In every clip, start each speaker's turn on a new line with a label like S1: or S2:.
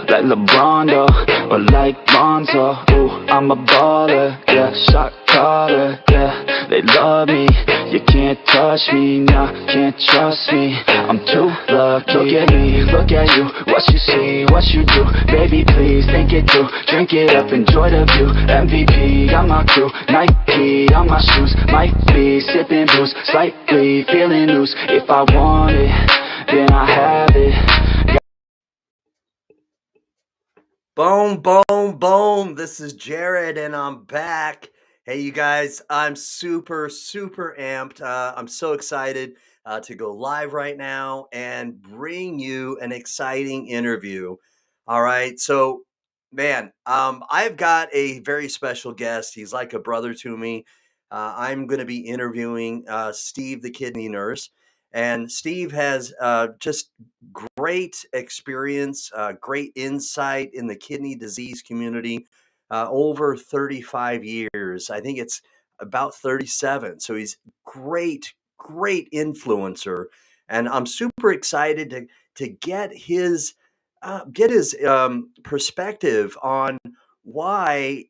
S1: Like LeBron though, or like Lonzo. Ooh, I'm a baller, yeah, shot caller, yeah. They love me, you can't touch me, nah, can't trust me. I'm too lucky. Look at me, look at you, what you see, what you do. Baby, please think it through, drink it up, enjoy the view. MVP on my crew, Nike on my shoes. Might be sipping booze, slightly feeling loose. If I want it, then I have it.
S2: Boom, boom, boom. This is Jared and I'm back. Hey, you guys, I'm super amped. I'm so excited to go live right now and bring you an exciting interview. All right. So, man, I've got a very special guest. He's like a brother to me. I'm going to be interviewing Steve, the kidney nurse. And Steve has just great experience, great insight in the kidney disease community. Over 35 years. I think it's about 37. So he's great influencer, and I'm super excited to get his perspective on why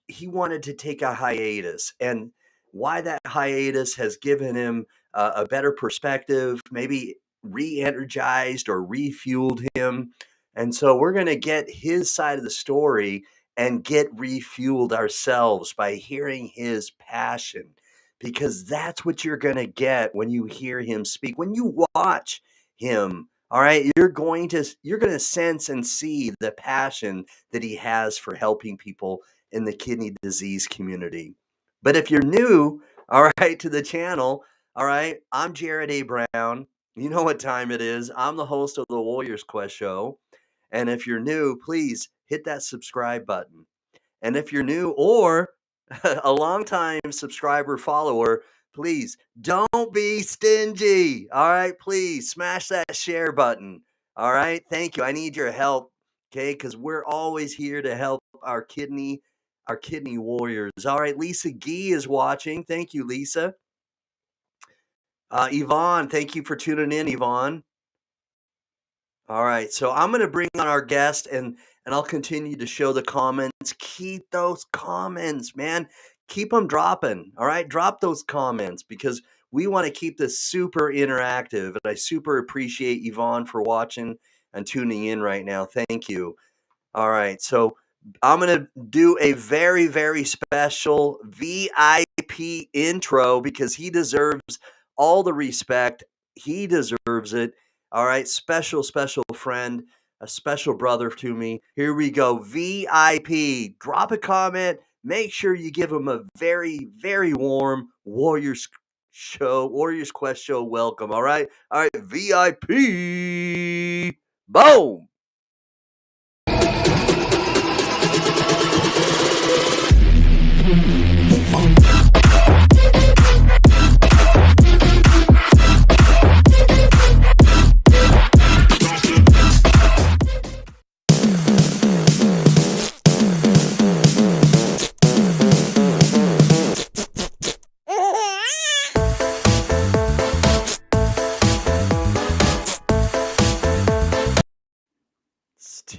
S2: he wanted to take a hiatus and why that hiatus has given him a better perspective, maybe re-energized or refueled him. And so we're going to get his side of the story and get refueled ourselves by hearing his passion, because that's what you're going to get when you hear him speak, when you watch him. All right, you're going to sense and see the passion that he has for helping people in the kidney disease community. But if you're new, all right, to the channel, all right, I'm Jared A. Brown. You know what time it is. I'm the host of the Warriors Quest show. And if you're new, please hit that subscribe button. And if you're new or a longtime subscriber follower, please don't be stingy. All right, please smash that share button. All right, thank you. I need your help, okay? Because we're always here to help our kidney warriors. All right, Lisa Gee is watching. Thank you, Lisa. Yvonne, thank you for tuning in, Yvonne. All right, so I'm going to bring on our guest, and I'll continue to show the comments. Keep those comments, man. Keep them dropping, all right? Drop those comments because we want to keep this super interactive, and I super appreciate Yvonne for watching and tuning in right now. Thank you. All right, so I'm going to do a very special VIP intro because he deserves all the respect. He deserves it. All right, special friend, a special brother to me. Here we go, VIP. Drop a comment. Make sure you give him a very warm Warriors Quest show welcome. All right, VIP. Boom.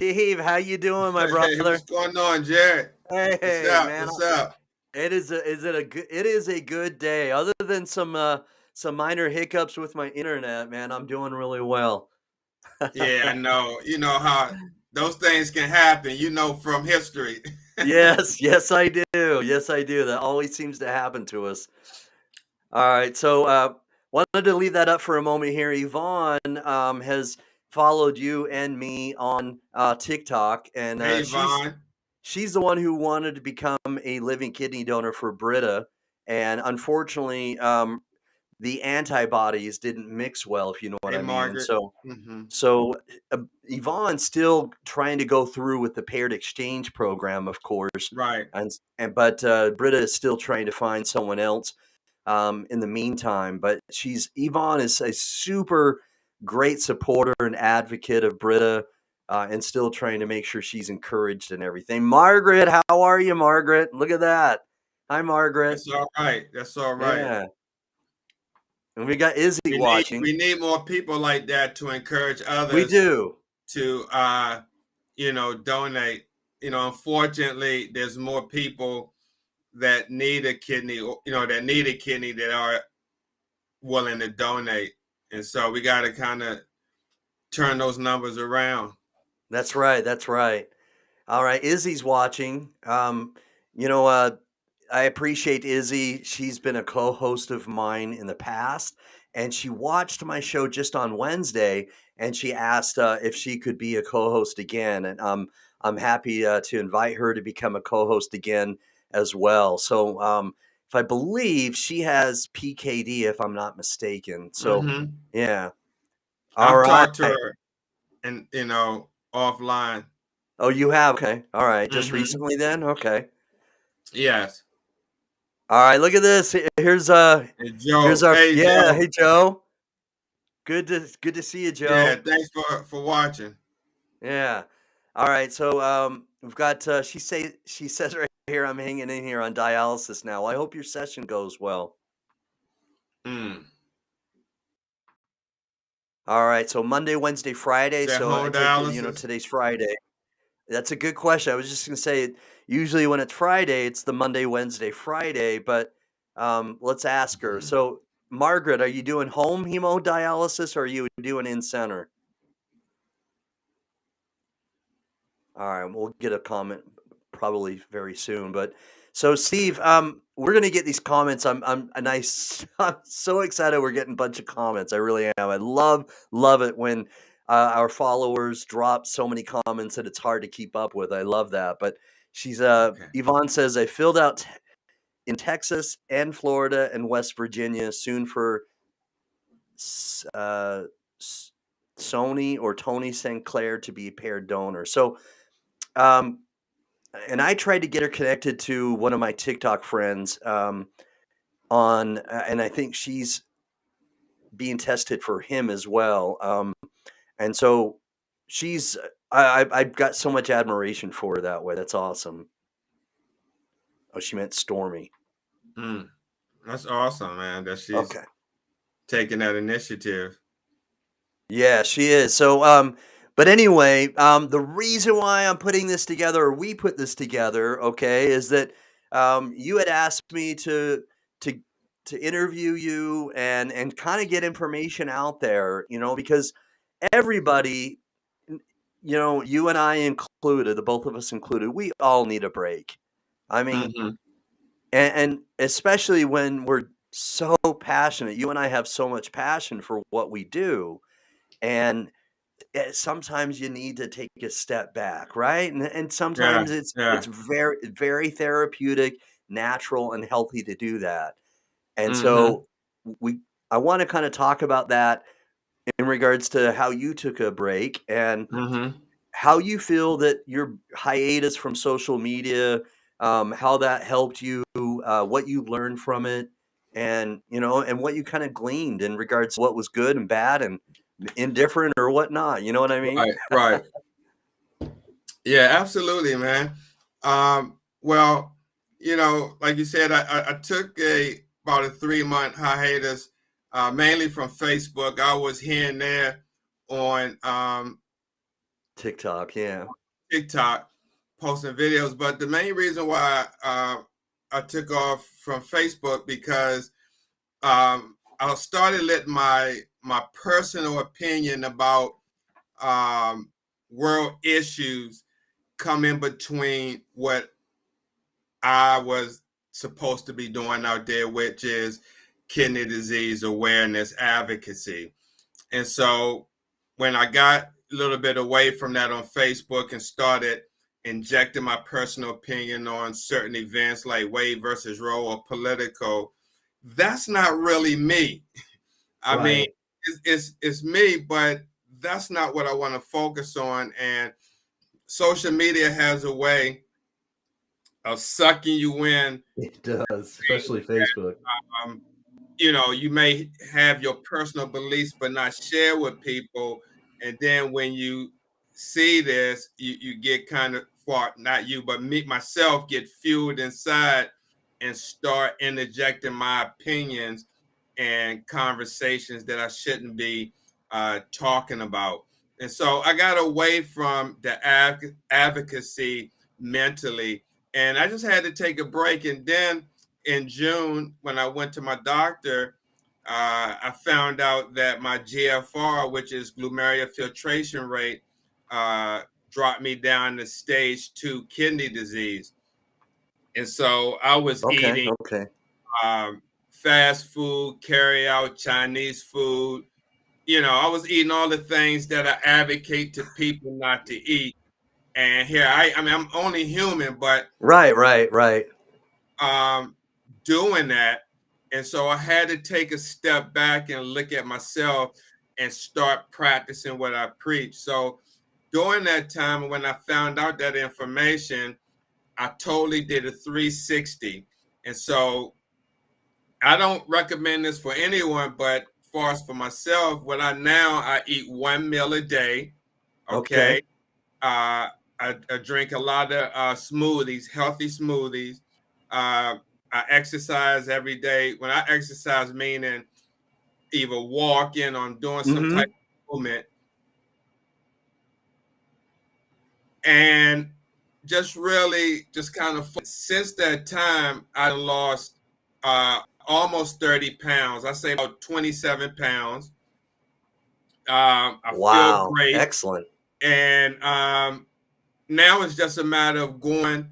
S2: Steve, how you doing, my
S3: Hey, what's
S2: brother?
S3: going on, Jared? What's
S2: Hey,
S3: up?
S2: man,
S3: What's up?
S2: it is a good day. Other than some minor hiccups with my internet, man, I'm doing really well.
S3: Yeah, I know. You know how those things can happen, from history.
S2: Yes, yes, I do. Yes, I do. That always seems to happen to us. All right, so wanted to leave that up for a moment here. Yvonne has followed you and me on TikTok, and
S3: Hey,
S2: she's
S3: Vaughn.
S2: she's the one who wanted to become a living kidney donor for Britta, and unfortunately, the antibodies didn't mix well, if you know what
S3: Hey,
S2: I mean. And
S3: Margaret.
S2: so,
S3: Hmm.
S2: so Yvonne's still trying to go through with the paired exchange program, of course,
S3: Right.
S2: and but Britta is still trying to find someone else in the meantime. But Yvonne is a super great supporter and advocate of Britta, and still trying to make sure she's encouraged and everything. Margaret, how are you, Margaret? Look at that. Hi, Margaret.
S3: That's all right. That's all right.
S2: Yeah, and we got Izzy
S3: We need
S2: watching.
S3: we need more people like that to encourage
S2: We
S3: others
S2: do.
S3: to donate. Unfortunately, there's more people that need a kidney, that are willing to donate. And so we got to kind of turn those numbers around.
S2: That's right. That's right. All right, Izzy's watching. You know, I appreciate Izzy. She's been a co-host of mine in the past, and she watched my show just on Wednesday, and she asked if she could be a co-host again, and I'm happy to invite her to become a co-host again as well. So, if I believe she has PKD, if I'm not mistaken. So,
S3: Hmm.
S2: yeah. All
S3: I've
S2: right.
S3: talked to her and, offline.
S2: Oh, you have? Okay. All right. Just
S3: Hmm.
S2: recently then? Okay.
S3: Yes.
S2: All right, look at this.
S3: Hey,
S2: Here's
S3: Joe.
S2: our
S3: Hey,
S2: yeah,
S3: Joe.
S2: hey Joe. Good to see you,
S3: Yeah,
S2: Joe.
S3: thanks for watching.
S2: Yeah. All right, so we've got she says right here I'm hanging in here on dialysis now. I hope your session goes well.
S3: Mm.
S2: All right, so Monday, Wednesday, Friday.
S3: Is that
S2: So I
S3: home
S2: take it,
S3: dialysis?
S2: today's Friday. That's a good question. I was just gonna say usually when it's Friday, it's the Monday, Wednesday, Friday, but let's ask her.
S3: Mhm.
S2: So Margaret, are you doing home hemodialysis or are you doing in center? All right, we'll get a comment probably very soon. But so, Steve, we're gonna get these comments. I'm so excited. We're getting a bunch of comments. I really am. I love it when our followers drop so many comments that it's hard to keep up with. I love that. But
S3: Okay.
S2: Yvonne says I filled out in Texas and Florida and West Virginia soon for S- uh, S- Sony or Tony Sinclair to be a paired donor. So. Um, and I tried to get her connected to one of my TikTok friends and I think she's being tested for him as well. And so she's, I've got so much admiration for her that way. That's awesome. Oh, she meant Stormy.
S3: Mm. That's awesome, man, that she's
S2: Okay.
S3: taking that initiative.
S2: Yeah, she is. So, but anyway, the reason why I'm putting this together, or we put this together, okay, is that you had asked me to to interview you and kind of get information out there, because everybody, n- you and I included, the both of us included, we all need a break. I mean,
S3: Hmm.
S2: and especially when we're so passionate, you and I have so much passion for what we do, and sometimes you need to take a step back, right? And
S3: Yeah,
S2: sometimes it's
S3: yeah.
S2: very therapeutic, natural, and healthy to do that. And
S3: Hmm.
S2: so we I want to kind of talk about that in regards to how you took a break and
S3: Hmm.
S2: how you feel that your hiatus from social media, how that helped you, what you learned from it, and and what you kind of gleaned in regards to what was good and bad and indifferent or whatnot. You know what I mean?
S3: Right, right. Yeah, absolutely, man. Well, like you said, I took about a 3-month hiatus, mainly from Facebook. I was here and there on
S2: TikTok, yeah.
S3: TikTok, posting videos. But the main reason why I took off from Facebook because I started letting my personal opinion about world issues come in between what I was supposed to be doing out there, which is kidney disease awareness advocacy. And so when I got a little bit away from that on Facebook and started injecting my personal opinion on certain events like Wade versus Roe or political, that's not really me. I mean,
S2: Right.
S3: it's me, but that's not what I want to focus on. And social media has a way of sucking you in.
S2: It does, especially Facebook.
S3: Um, you may have your personal beliefs but not share with people, and then when you see this, you get kind of not you but me myself get fueled inside and start interjecting my opinions and conversations that I shouldn't be talking about. And so I got away from the advocacy mentally, and I just had to take a break. And then in June, when I went to my doctor, I found out that my GFR, which is glomerular filtration rate, dropped me down to stage 2 kidney disease. And so I was
S2: Okay,
S3: eating
S2: okay.
S3: fast food, carry out Chinese food. I was eating all the things that I advocate to people not to eat. And here I mean, I'm only human, but
S2: Right.
S3: um, doing that. And so I had to take a step back and look at myself and start practicing what I preach. So during that time, when I found out that information, I totally did a 360. And so I don't recommend this for anyone, but as far as for myself, I eat one meal a day. Okay.
S2: Okay.
S3: I drink a lot of smoothies, healthy smoothies. Uh, I exercise every day. When I exercise, meaning either walking or I'm doing some type
S2: Mm-hmm.
S3: of movement. And just really just kind of since that time, I lost almost 30 pounds. I say about 27 pounds. I feel
S2: Wow.
S3: great.
S2: Excellent.
S3: And now it's just a matter of going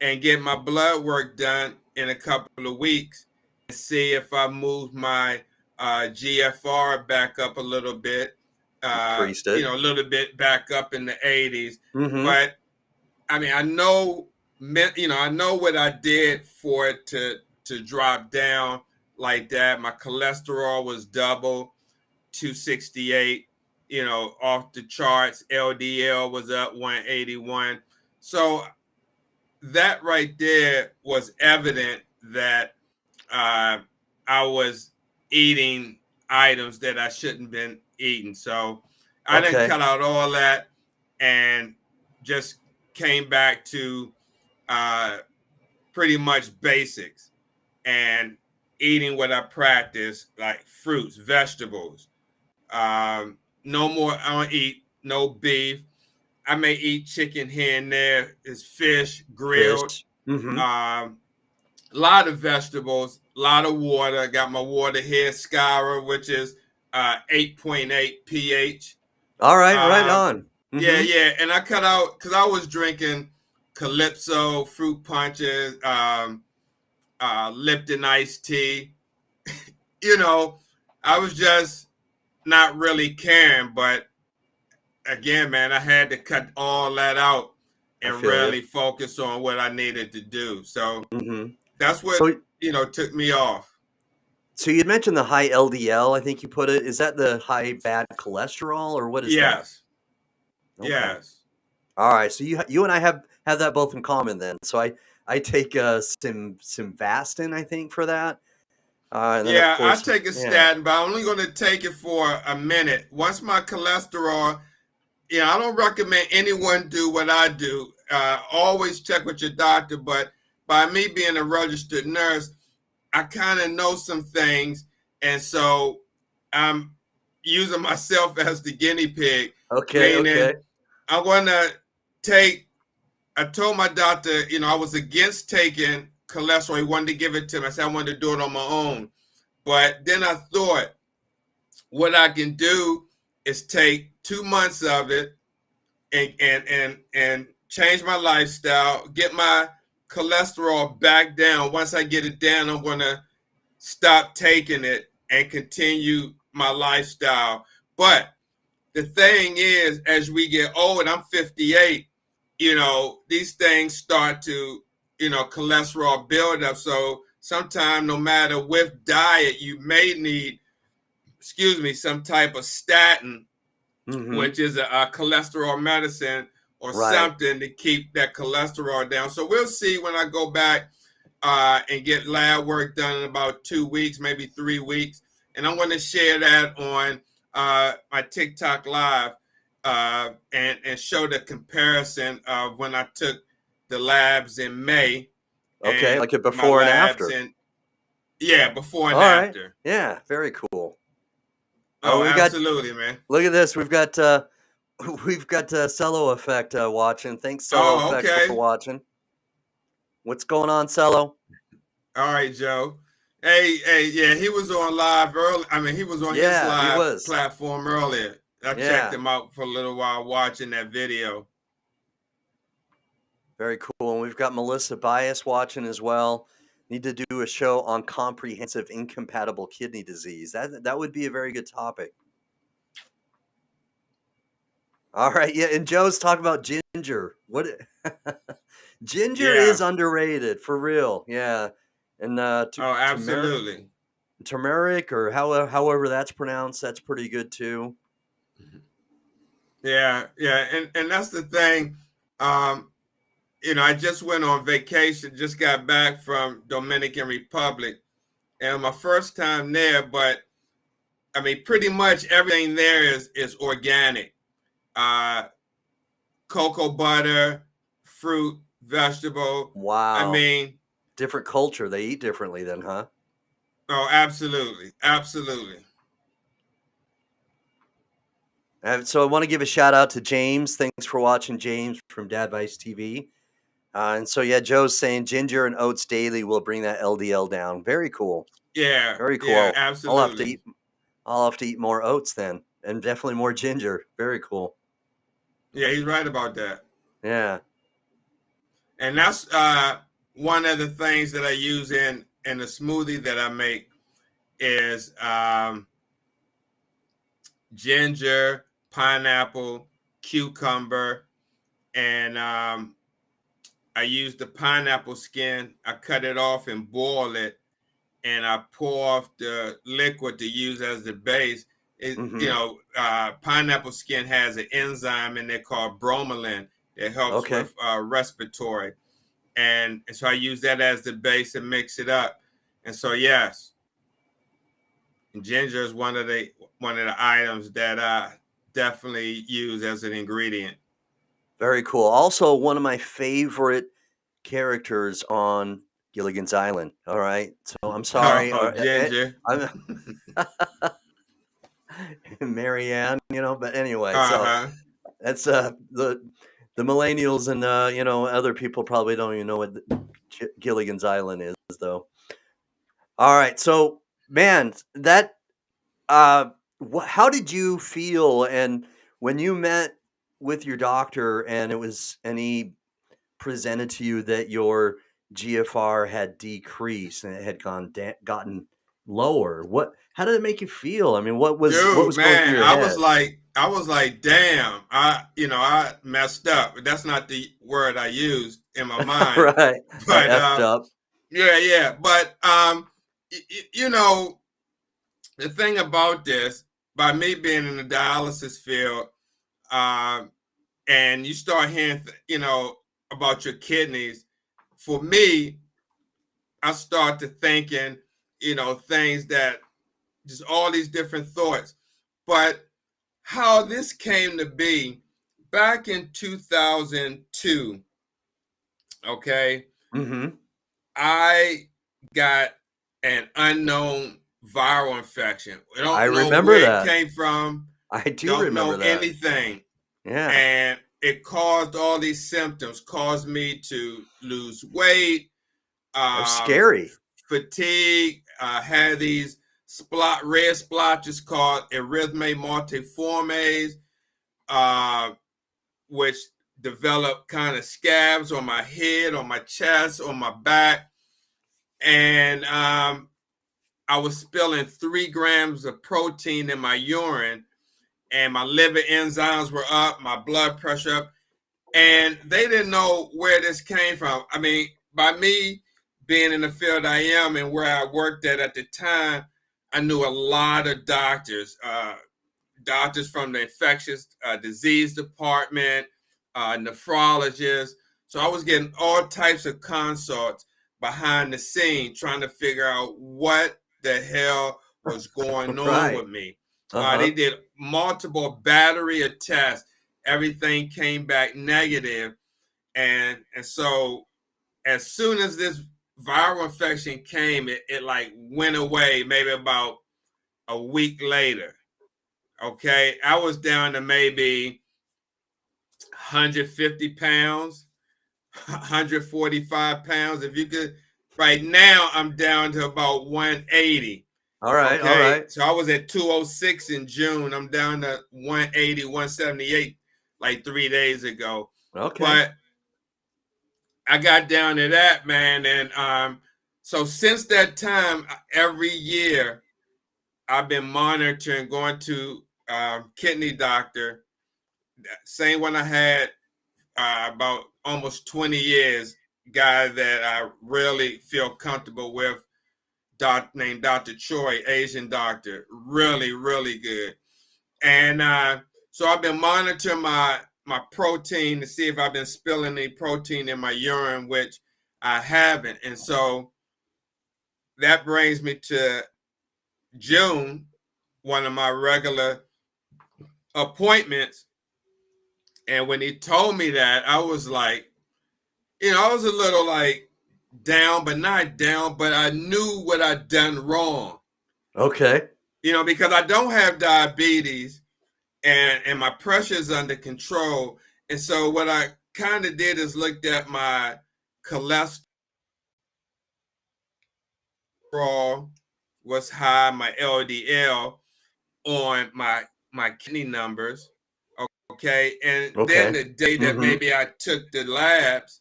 S3: and get my blood work done in a couple of weeks and see if I move my GFR back up a little bit,
S2: Increased it.
S3: a little bit back up in the 80s.
S2: Mm-hmm.
S3: But I mean, I know what I did for it to drop down like that. My cholesterol was double, 268, off the charts. LDL was up 181. So that right there was evident that I was eating items that I shouldn't been eating. So I didn't
S2: Okay.
S3: cut out all that and just came back to pretty much basics and eating what I practice, like fruits, vegetables. No more, I don't eat no beef. I may eat chicken here and there. It's fish, grilled.
S2: Fish. Mm-hmm.
S3: A lot of vegetables, a lot of water. I got my water here, Skyra, which is 8.8 pH.
S2: All right, right
S3: Um,
S2: on.
S3: yeah,
S2: Mm-hmm.
S3: yeah. And I cut out because I was drinking Calypso, fruit punches, Lipton iced tea. I was just not really caring. But again, man, I had to cut all that out
S2: I
S3: and
S2: feel you.
S3: really focus on what I needed to do. So
S2: Mm-hmm.
S3: that's what,
S2: So
S3: took me off.
S2: so you mentioned the high LDL, I think you put it. Is that the high bad cholesterol or what is that?
S3: Yes.
S2: Okay.
S3: Yes.
S2: All right. So you and I have that both in common then. So I take Simvastatin, I think, for that. And then of
S3: Yeah, I
S2: course,
S3: take a
S2: yeah.
S3: statin, but I'm only going to take it for a minute. Once my cholesterol, I don't recommend anyone do what I do. Always check with your doctor, but by me being a registered nurse, I kind of know some things, and so I'm using myself as the guinea pig,
S2: Okay,
S3: meaning
S2: okay.
S3: I'm going to take. I told my doctor, I was against taking cholesterol. He wanted to give it to me. I said I wanted to do it on my own. But then I thought, what I can do is take 2 months of it and change my lifestyle, get my cholesterol back down. Once I get it down, I'm going to stop taking it and continue my lifestyle. But the thing is, as we get old, I'm 58, these things start to, cholesterol build up. So sometimes, no matter with diet, you may need, some type of statin, which is a cholesterol medicine or something to keep that cholesterol down. So we'll see when I go back and get lab work done in about 2 weeks, maybe 3 weeks. And I'm going to share that on my TikTok live and show the comparison of when I took the labs in May.
S2: Okay, like a before and after.
S3: Before and after.
S2: Right. Yeah, very cool.
S3: Oh, absolutely, man.
S2: Look at this. We've got Cello Effect watching. Thanks, Cello Effect, for watching. What's going on, Cello?
S3: All right, Joe. Hey, yeah, he was on live early. I mean, he was on his live platform earlier. I checked him out for a little while watching that video.
S2: Very cool. And we've got Melissa Bias watching as well. Need to do a show on comprehensive incompatible kidney disease. That would be a very good topic. All right, yeah, and Joe's talking about ginger. What ginger is underrated, for real. Yeah. And
S3: absolutely.
S2: Turmeric, or however that's pronounced, that's pretty good too.
S3: Yeah, and that's the thing. I just went on vacation, just got back from Dominican Republic, and my first time there, but I mean, pretty much everything there is organic. Cocoa butter, fruit, vegetable.
S2: Wow.
S3: I mean,
S2: different culture. They eat differently then, huh?
S3: Oh, absolutely. Absolutely.
S2: So I want to give a shout out to James. Thanks for watching, James, from Dadvice TV. And so, yeah, Joe's saying ginger and oats daily will bring that LDL down. Very cool.
S3: Yeah.
S2: Very cool.
S3: Yeah, absolutely.
S2: I'll have to eat more oats then, and definitely more ginger. Very cool.
S3: Yeah, he's right about that.
S2: Yeah.
S3: And that's one of the things that I use in the smoothie that I make is ginger, pineapple, cucumber, and I use the pineapple skin. I cut it off and boil it, and I pour off the liquid to use as the base. Pineapple skin has an enzyme in there called bromelain that helps with respiratory, and so I use that as the base and mix it up. And so yes, ginger is one of the items that I definitely use as an ingredient.
S2: Very cool. Also, one of my favorite characters on Gilligan's Island. All right, so I'm sorry,
S3: ginger.
S2: Marianne, but anyway, so that's the millennials and other people probably don't even know what Gilligan's Island is, though. All right, so man, that how did you feel, and when you met with your doctor and he presented to you that your GFR had decreased and it had gotten lower, how did it make you feel? I mean, what was going through your head?
S3: I was like, damn, I messed up. That's not the word I used in my mind.
S2: Right.
S3: But
S2: effed up.
S3: Yeah. But the thing about this, by me being in the dialysis field, and you start hearing, about your kidneys, for me, I start to thinking, things that just all these different thoughts. But how this came to be back in 2002, okay, I got an unknown viral infection. I don't know where it came from.
S2: I do remember that.
S3: Anything.
S2: Yeah.
S3: And it caused all these symptoms, caused me to lose weight,
S2: That's scary.
S3: fatigue, had these red splotches called erythema multiformes, which developed kind of scabs on my head, on my chest, on my back. And I was spilling 3 grams of protein in my urine, and my liver enzymes were up, my blood pressure up. And they didn't know where this came from. I mean, by me being in the field I am and where I worked at the time, I knew a lot of doctors, doctors from the infectious disease department, nephrologists. So I was getting all types of consults behind the scene trying to figure out what the hell was going on with me. They did multiple battery of tests. Everything came back negative. And so as soon as this viral infection came, it like went away maybe about a week later. Okay. I was down to maybe 150 pounds, 145 pounds. If you could, right now I'm down to about 180.
S2: All right.
S3: Okay?
S2: All right.
S3: So I was at 206 in June. I'm down to 180, 178 like 3 days ago.
S2: Okay.
S3: But I got down to that, man. And so since that time, every year I've been monitoring, going to kidney doctor. Same one I had about almost 20 years, guy that I really feel comfortable with, named Dr. Choi, Asian doctor, really, really good. And so I've been monitoring my protein to see if I've been spilling any protein in my urine, which I haven't. And so that brings me to June, one of my regular appointments. And when he told me that, I was like, I was a little like down, but not down, but I knew what I'd done wrong.
S2: Okay.
S3: Because I don't have diabetes and my pressure is under control. And so what I kind of did is looked at my cholesterol was high, my LDL on my kidney numbers. Okay. And then the day that maybe I took the labs,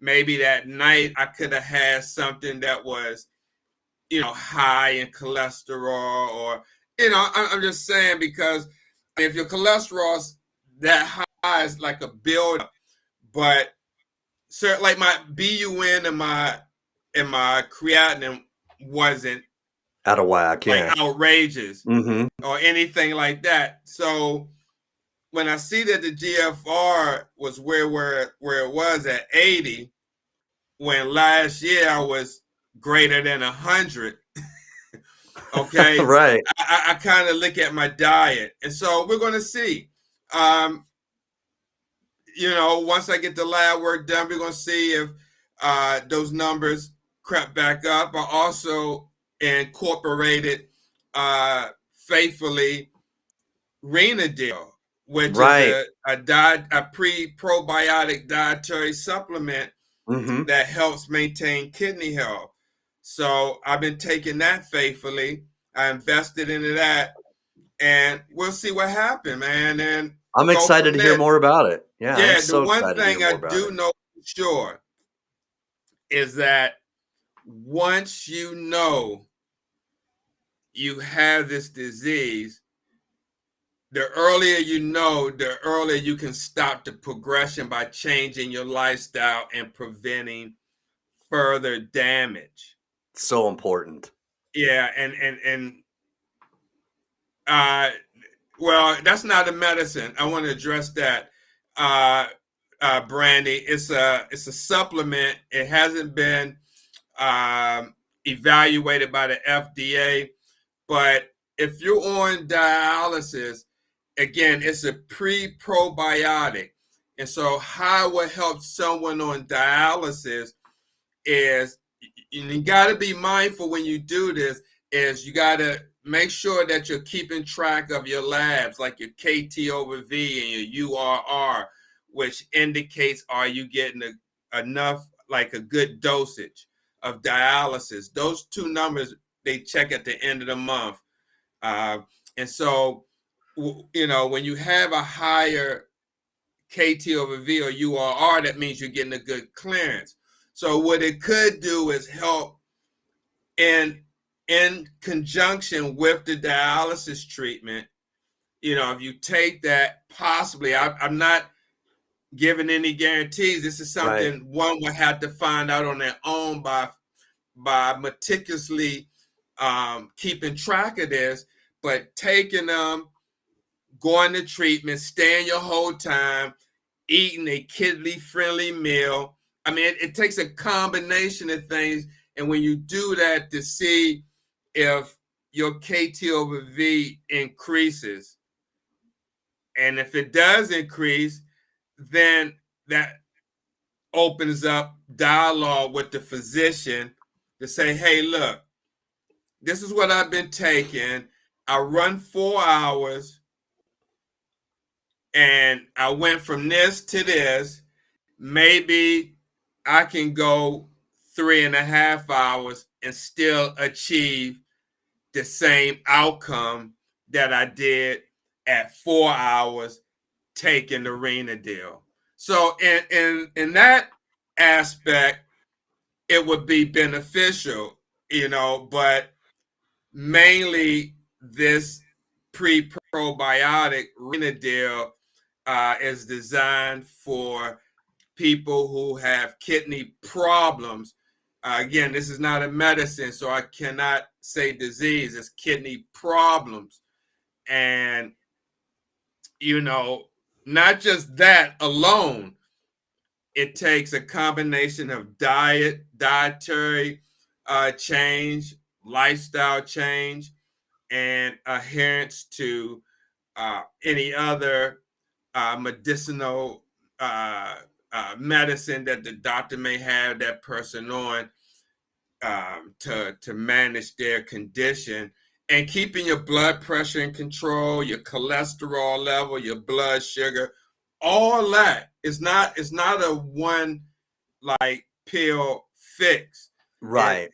S3: maybe that night I could have had something that was, high in cholesterol, or, I'm just saying, because if your cholesterol's that high, it's like a buildup. But like my BUN and my creatinine wasn't
S2: out of whack,
S3: like outrageous or anything like that. So when I see that the GFR was where it was at 80, when last year I was greater than 100, okay,
S2: right.
S3: I kind of look at my diet, and so we're going to see. Once I get the lab work done, we're going to see if those numbers crept back up. I also incorporated faithfully Renadil, which is a pre-probiotic dietary supplement that helps maintain kidney health. So I've been taking that faithfully. I invested into that, and we'll see what happens, man. And
S2: I'm excited to hear more about it. Yeah.
S3: The one thing I do know for sure is that once you know you have this disease, the earlier you know, the earlier you can stop the progression by changing your lifestyle and preventing further damage.
S2: So important.
S3: Yeah, and well, that's not a medicine. I want to address that, Brandy. It's a supplement. It hasn't been evaluated by the FDA, but if you're on dialysis, again, it's a pre-probiotic. And so how it will help someone on dialysis is, you got to be mindful when you do this, is you got to make sure that you're keeping track of your labs, like your KT over V and your URR, which indicates are you getting enough, like a good dosage of dialysis. Those two numbers they check at the end of the month. And so, when you have a higher KT over V or URR, that means you're getting a good clearance. So what it could do is help in conjunction with the dialysis treatment. If you take that, possibly, I'm not giving any guarantees. This is something one would have to find out on their own by meticulously keeping track of this, but taking them, going to treatment, staying your whole time, eating a kidney-friendly meal. I mean, it takes a combination of things, and when you do that to see if your KT over V increases, and if it does increase, then that opens up dialogue with the physician to say, hey, look, this is what I've been taking. I run 4 hours and I went from this to this. Maybe I can go 3.5 hours and still achieve the same outcome that I did at 4 hours taking the Renadil. So in that aspect, it would be beneficial, but mainly this pre-probiotic Renadil is designed for people who have kidney problems. Again, this is not a medicine, so I cannot say disease. It's kidney problems. And, not just that alone, it takes a combination of dietary change, lifestyle change, and adherence to any other medicinal medicine that the doctor may have that person on to manage their condition, and keeping your blood pressure in control, your cholesterol level, your blood sugar, all that. It's not a one like pill fix.
S2: Right.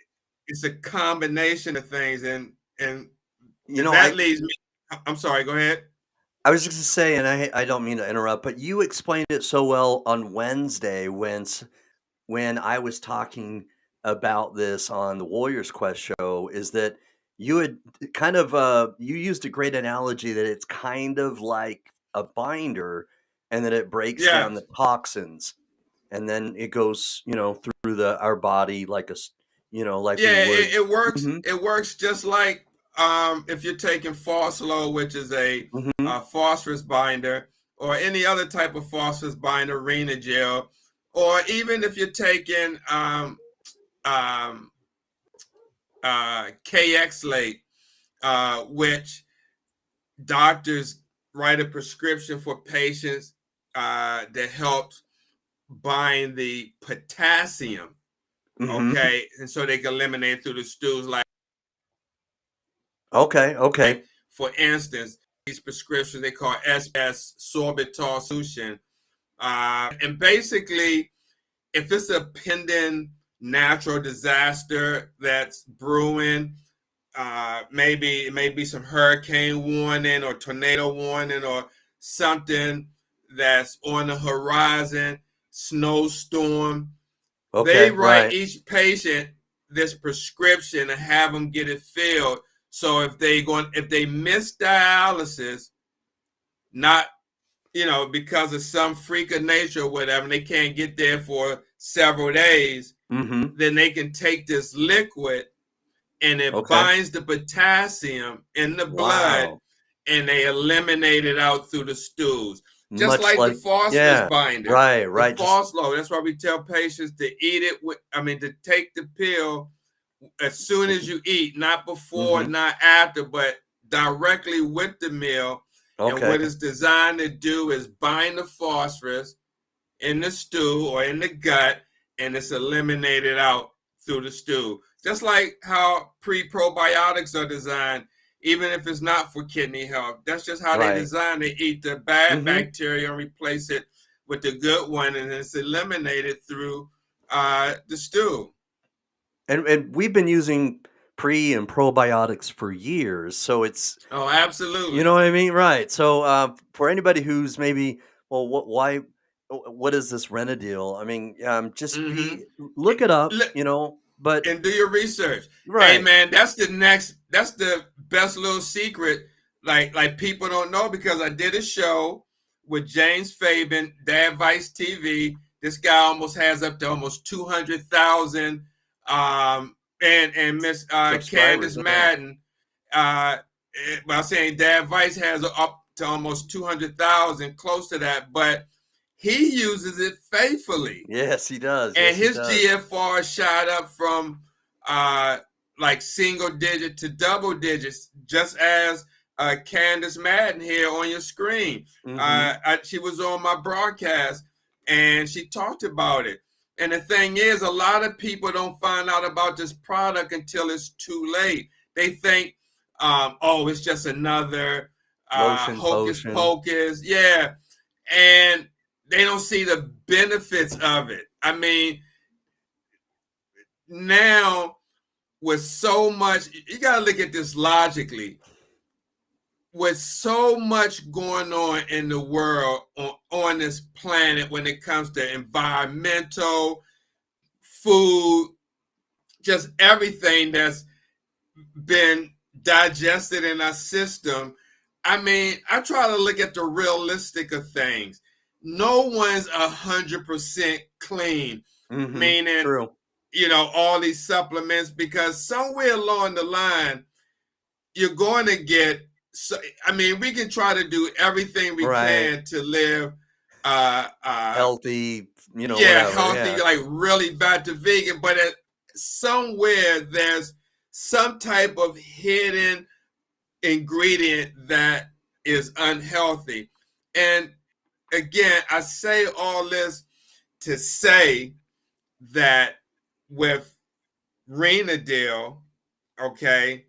S3: It's a combination of things, and that leads me. I'm sorry. Go ahead.
S2: I was just going to say, and I don't mean to interrupt, but you explained it so well on Wednesday when I was talking about this on the Warriors Quest show, is that you had kind of you used a great analogy that it's kind of like a binder, and that it breaks down the toxins, and then it goes through our body like we would.
S3: It works.
S2: Mm-hmm.
S3: It works just like if you're taking Phoslo, which is a phosphorus binder, or any other type of phosphorus binder, Renagel, or even if you're taking KX-late, which doctors write a prescription for patients that helps bind the potassium. Okay, and so they can eliminate through the stools. Like,
S2: okay.
S3: For instance, these prescriptions they call SPS sorbitol solution, and basically, if it's a pending natural disaster that's brewing, maybe it may be some hurricane warning or tornado warning or something that's on the horizon, snowstorm. They write each patient this prescription and have them get it filled. So if they miss dialysis, not because of some freak of nature or whatever, and they can't get there for several days, then they can take this liquid and it binds the potassium in the blood, and they eliminate it out through the stools. Just like the phosphorus binder. Right. The Phoslo. That's why we tell patients to eat it to take the pill as soon as you eat, not before, not after, but directly with the meal. And what it's designed to do is bind the phosphorus in the stool or in the gut, and it's eliminated out through the stool. Just like how pre-probiotics are designed, even if it's not for kidney health. That's just how they design to eat the bad bacteria and replace it with the good one, and it's eliminated through the stool.
S2: And we've been using pre and probiotics for years, so it's
S3: Oh,
S2: you know
S3: absolutely.
S2: what I mean, right? So for anybody who's maybe, well, what is this Renadil? I mean, just
S3: Mm-hmm.
S2: be look it up, but
S3: And do your research. Hey
S2: right,
S3: man, that's the best little secret. Like people don't know, because I did a show with James Fabian, Dad Vice TV. This guy almost has up to almost 200,000. And Miss Candace
S2: subscribers, yeah.
S3: Madden, by saying Dad Vice has up to almost 200,000, close to that, but he uses it faithfully,
S2: Yes, he does.
S3: and
S2: Yes, he
S3: his
S2: does.
S3: GFR shot up from like single digit to double digits, just as Candace Madden here on your screen.
S2: Mhm.
S3: She was on my broadcast and she talked about it. And the thing is, a lot of people don't find out about this product until it's too late. They think, oh, it's just another
S2: Lotion,
S3: hocus
S2: potion.
S3: pocus. Yeah. And they don't see the benefits of it. I mean, now with so much, you got to look at this logically. With so much going on in the world, on this planet, when it comes to environmental, food, just everything that's been digested in our system, I mean, I try to look at the realistic of things. No one's 100% clean,
S2: Mhm.
S3: meaning,
S2: True.
S3: all these supplements, because somewhere along the line, you're going to get, so, I mean, we can try to do everything we
S2: Right.
S3: can to live,
S2: Healthy,
S3: yeah,
S2: whatever.
S3: healthy,
S2: Yeah.
S3: like really back to vegan, but somewhere there's some type of hidden ingredient that is unhealthy. And again, I say all this to say that with Renadil, okay,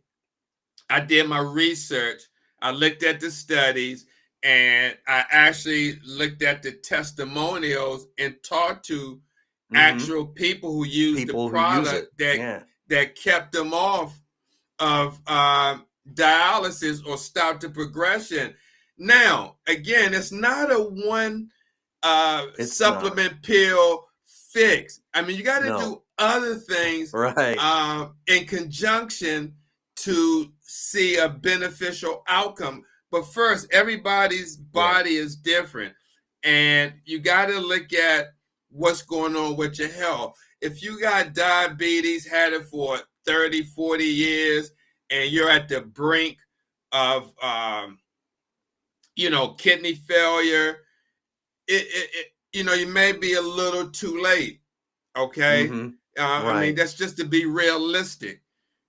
S3: I did my research. I looked at the studies, and I actually looked at the testimonials and talked to
S2: Mhm.
S3: actual people who used the
S2: People who use
S3: product
S2: it.
S3: that
S2: Yeah.
S3: kept them off of dialysis or stopped the progression. Now, again, it's not a one
S2: It's not.
S3: supplement pill fix. I mean, you got to
S2: No.
S3: do other things
S2: Right.
S3: in conjunction to see a beneficial outcome. But first, everybody's
S2: Yeah.
S3: body is different, and you got to look at what's going on with your health. If you got diabetes, had it for 30, 40 years, and you're at the brink of, kidney failure, you may be a little too late. Okay.
S2: Mhm.
S3: I mean,
S2: Right.
S3: that's just to be realistic.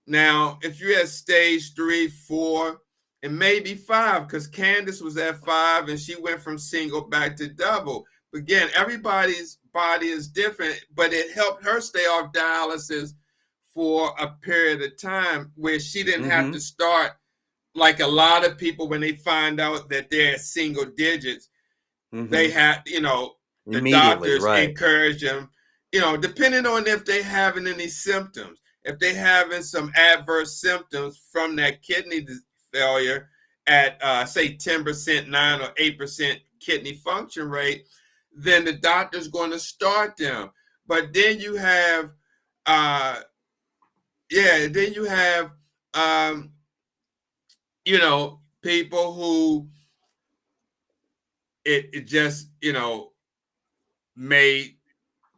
S3: Now, if you're at stage 3, 4, and maybe 5, because Candace was at 5 and she went from single back to double. But again, everybody's body is different, but it helped her stay off dialysis for a period of time where she didn't have to
S2: Mhm.
S3: start like a lot of people when they find out that they're at single digits. They
S2: Mhm.
S3: have, the
S2: Immediately,
S3: doctors
S2: right.
S3: encourage them, depending on if they having any symptoms. If they having some adverse symptoms from that kidney failure at say 10%, 9 or 8% kidney function rate, then the doctor's going to start them. But then you have, then you have, um, people who it just, may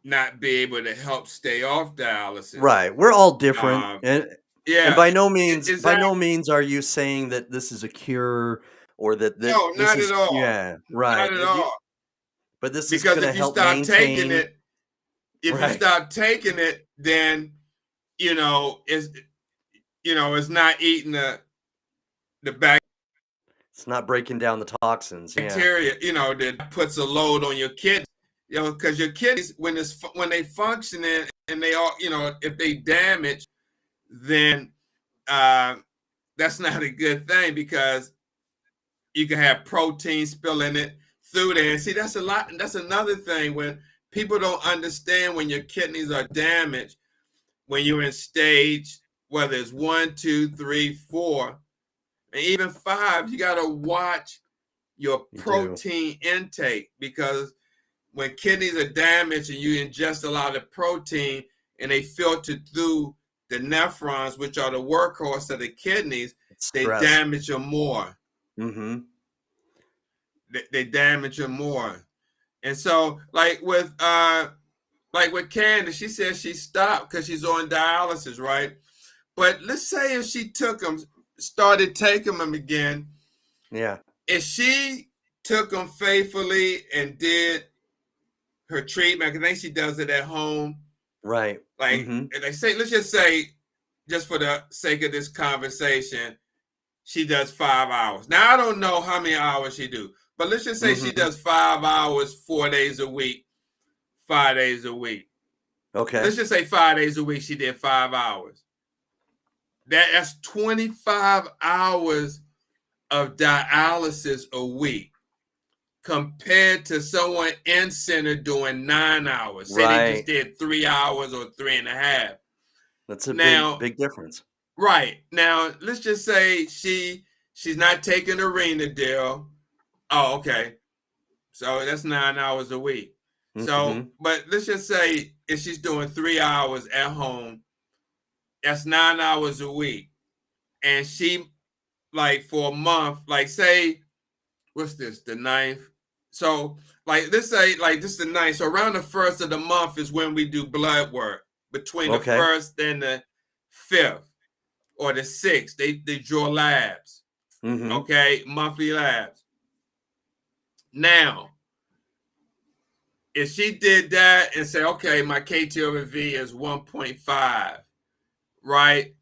S3: not be able to help stay off dialysis.
S2: Right. We're all different,
S3: Um,
S2: and
S3: yeah,
S2: by
S3: exactly.
S2: no means are you saying that this is a cure or that
S3: No,
S2: this
S3: not at
S2: is
S3: all.
S2: yeah, right.
S3: Not at all.
S2: But this is
S3: Because
S2: gonna help maintain
S3: if you
S2: right.
S3: stop taking it, then it's it's not eating the
S2: It's not breaking down the toxins, yeah.
S3: bacteria, that puts a load on your kidneys. Because your kidneys, when they functioning and they all, if they damage, then uh, that's not a good thing, because you can have protein spill in it, through there. And see, that's a lot. That's another thing when people don't understand when your kidneys are damaged, when you're in stage, whether it's 1, 2, 3, 4, and even 5, you got to watch your protein intake, because when kidneys are damaged and you ingest a lot of protein and they filter through the nephrons, which are the workhorse of the kidneys, they damage them more.
S2: Mm-hmm.
S3: They damage them more. And so, like with Candace, she says she stopped because she's on dialysis, right? But let's say if she took them, started taking them again.
S2: Yeah.
S3: If she took them faithfully and did her treatment, I think she does it at home.
S2: Right.
S3: Like, they say, let's just say, just for the sake of this conversation, she does 5 hours. Now, I don't know how many hours she do, but let's just say she does 5 hours, 4 days a week, 5 days a week.
S2: Okay.
S3: Let's just say 5 days a week, she did 5 hours. That's 25 hours of dialysis a week compared to someone in center doing 9 hours. Say they just did 3 hours or 3.5.
S2: That's a big difference.
S3: Right. Now, let's just say she's not taking Renadil. Oh, okay. So that's 9 hours a week. So, but let's just say if she's doing 3 hours at home, that's 9 hours a week. And she, like, for a month, like, say, what's this, the 9th? So, like, let's say, like, this is the 9th. So around the 1st of the month is when we do blood work. Between the 1st and the 5th or the 6th, they draw labs. Okay, monthly labs. Now, if she did that and say, okay, my KT/V is 1.5, right?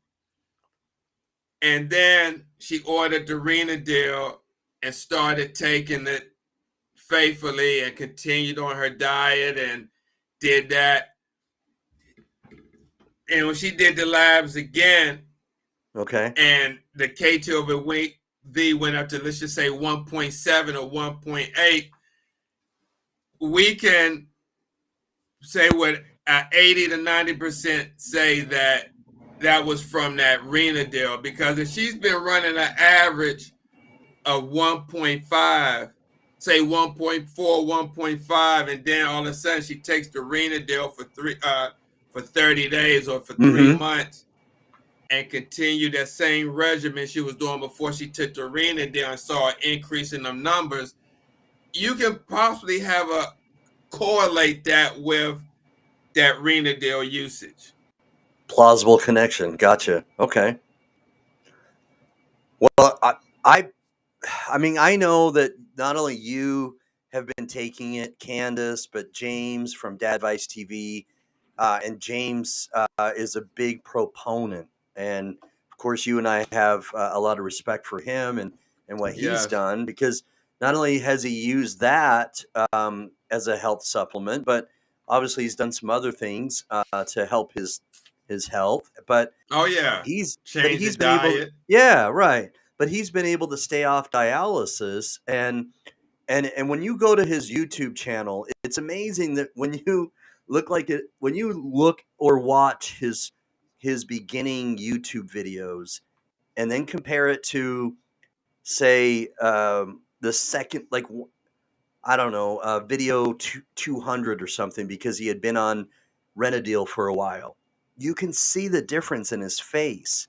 S3: And then she ordered the Renadil and started taking it faithfully and continued on her diet and did that. And when she did the labs again, and the KT/V went up to, let's just say, 1.7 or 1.8, we can say with 80 to 90% say that was from that Renadil, because if she's been running an average of 1.5, say 1.4, 1.5, and then all of a sudden she takes the Renadil for 30 days or for 3 months and continue that same regimen she was doing before she took the Renadil and saw an increase in them numbers, you can possibly have a correlate that with that Renadil usage.
S2: Plausible connection. Gotcha. Okay. Well, I mean, I know that not only you have been taking it, Candace, but James from Dad Advice TV, and James is a big proponent. And of course, you and I have a lot of respect for him and what he's done, because not only has he used that as a health supplement, but obviously he's done some other things to help his health. But he's
S3: changed
S2: been
S3: diet.
S2: able, yeah, right. But he's been able to stay off dialysis, and when you go to his YouTube channel, it's amazing that when you when you look or watch his beginning YouTube videos, and then compare it to, say, the second, like, I don't know, video 200 or something, because he had been on Renadil for a while, you can see the difference in his face.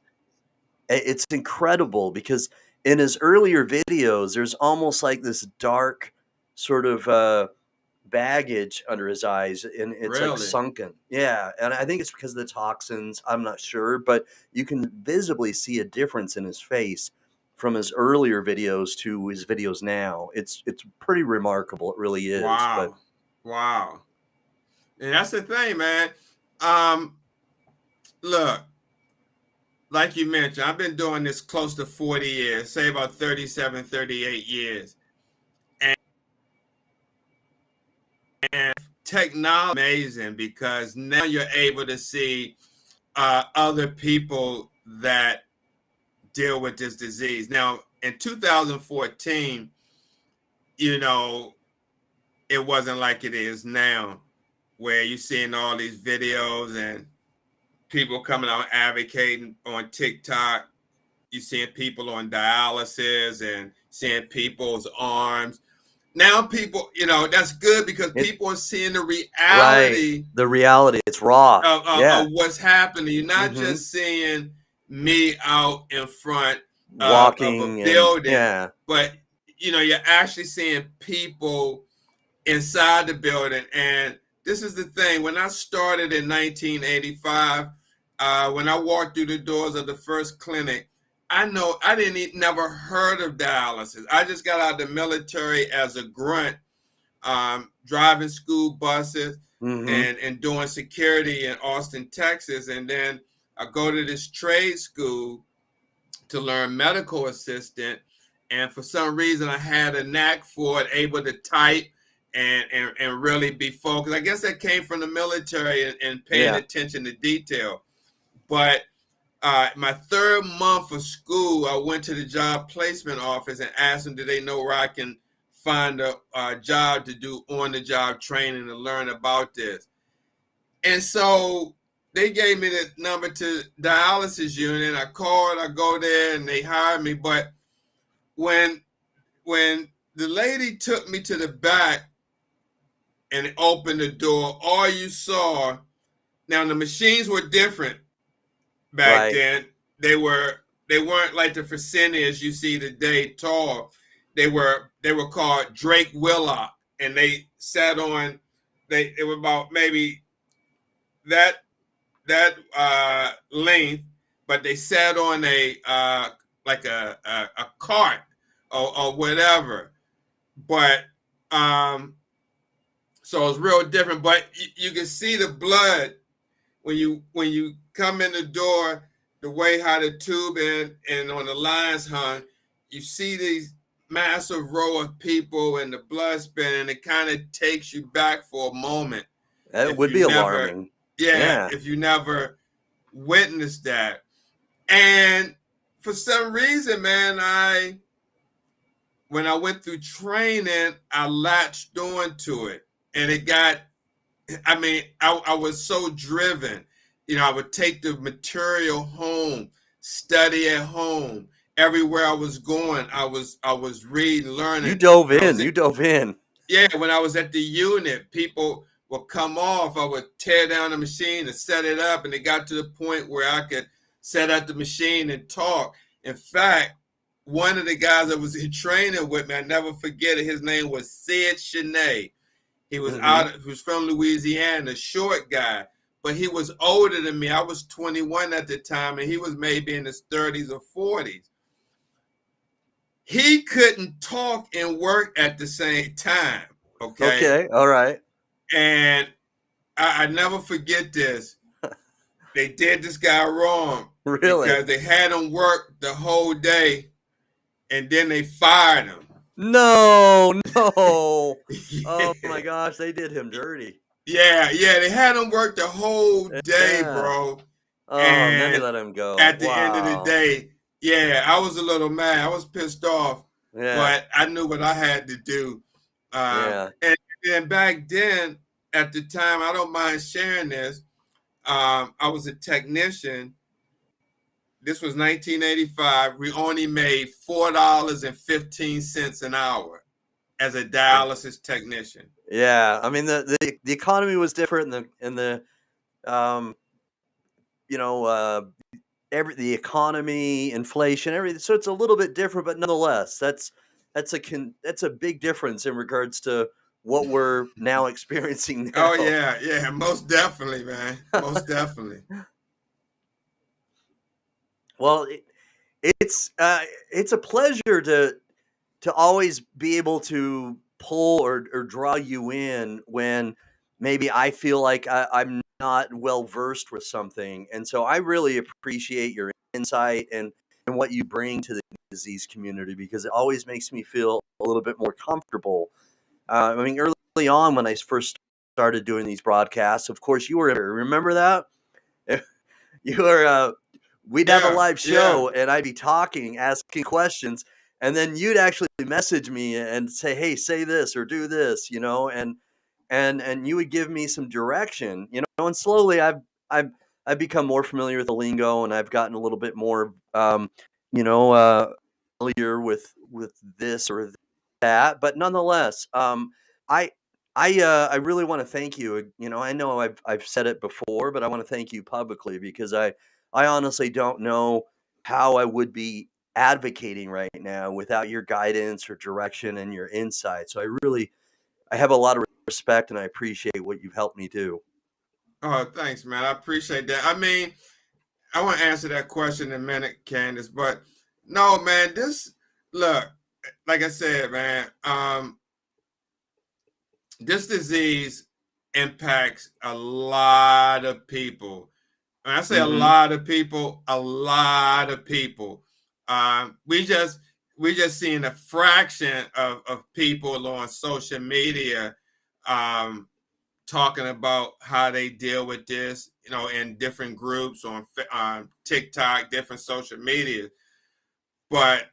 S2: It's incredible, because in his earlier videos, there's almost like this dark sort of baggage under his eyes, and it's like sunken. Yeah, and I think it's because of the toxins. I'm not sure, but you can visibly see a difference in his face from his earlier videos to his videos now. It's pretty remarkable. It really is.
S3: Wow. Wow. And that's the thing, man. Look, like you mentioned, I've been doing this close to 40 years, say about 37, 38 years. And technology is amazing, because now you're able to see other people that deal with this disease. Now, in 2014, you know, it wasn't like it is now, where you're seeing all these videos and people coming out advocating on TikTok. You're seeing people on dialysis and seeing people's arms. Now people, that's good because people are seeing the reality.
S2: Right. The reality. It's raw.
S3: Of what's happening. You're not
S2: Mhm.
S3: just seeing me out in front of a
S2: Walking
S3: building, but you're actually seeing people inside the building. And this is the thing. When I started in 1985, when I walked through the doors of the first clinic, I never heard of dialysis. I just got out of the military as a grunt, driving school buses and doing security in Austin, Texas. And then I go to this trade school to learn medical assistant. And for some reason, I had a knack for it, able to type and really be focused. I guess that came from the military and paying attention to detail. But my third month of school, I went to the job placement office and asked them, do they know where I can find a job to do on-the-job training and learn about this? And so they gave me the number to dialysis unit. I called, I go there, and they hired me. But when the lady took me to the back and opened the door, all you saw, now the machines were different back then. They weren't like the Fresenius you see today, tall. They were called Drake Willock, and they sat on. They were about maybe that length, but they sat on a like a cart or whatever. But so it's real different. But you can see the blood when you come in the door, the way how the tube and on the lines hung, you see these massive row of people and the blood spinning. It kind of takes you back for a moment.
S2: That would be alarming.
S3: Yeah, if you never witnessed that. And for some reason, man, when I went through training, I latched on to it. And it got, I was so driven. I would take the material home, study at home. Everywhere I was going, I was reading, learning.
S2: You dove in.
S3: Yeah, when I was at the unit, people would come off. I would tear down the machine and set it up, and it got to the point where I could set up the machine and talk. In fact, one of the guys that was in training with me, I never forget it. His name was Sid Shanae. He was he was from Louisiana, short guy, but he was older than me. I was 21 at the time, and he was maybe in his 30s or 40s. He couldn't talk and work at the same time.
S2: Okay. All right.
S3: And I never forget this. They did this guy wrong.
S2: Really?
S3: Because they had him work the whole day, and then they fired him.
S2: No. Oh my gosh, they did him dirty.
S3: Yeah, they had him work the whole day, bro.
S2: Oh, and then they let him go.
S3: At the end of the day, I was a little mad. I was pissed off, but I knew what I had to do. And back then, at the time, I don't mind sharing this. I was a technician. This was 1985. We only made $4.15 an hour as a dialysis technician.
S2: Yeah, I mean the economy was different, and the the economy, inflation, everything. So it's a little bit different, but nonetheless, that's a big difference in regards to what we're now experiencing now.
S3: Oh yeah, most definitely, man, most definitely.
S2: Well, it's a pleasure to always be able to pull or draw you in when maybe I feel like I'm not well versed with something. And so I really appreciate your insight and what you bring to the disease community, because it always makes me feel a little bit more comfortable. Early on when I first started doing these broadcasts, of course, you were, remember that? You were, we'd have a live show and I'd be talking, asking questions. And then you'd actually message me and say, "Hey, say this or do this," and you would give me some direction, and slowly I've I've become more familiar with the lingo, and I've gotten a little bit more, you know, uh, familiar with this or that. But nonetheless, I I really want to thank you. I know I've said it before, but I want to thank you publicly because I honestly don't know how I would be advocating right now without your guidance or direction and your insight. So I have a lot of respect and I appreciate what you've helped me do.
S3: Oh, thanks, man. I appreciate that. I mean, I want to answer that question in a minute, Candace, but no, man, look, like I said, man, this disease impacts a lot of people. When I say a
S2: Mhm.
S3: lot of people, a lot of people. We just seeing a fraction of people on social media um, talking about how they deal with this, in different groups on TikTok, different social media. But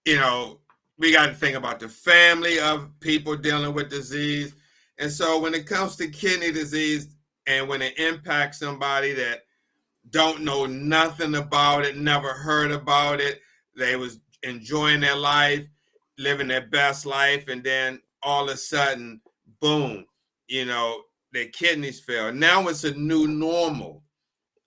S3: you know, we got to think about the family of people dealing with disease. And so when it comes to kidney disease and when it impacts somebody that don't know nothing about it, never heard about it, they was enjoying their life, living their best life, and then all of a sudden, boom, you know, their kidneys fail. Now it's a new normal.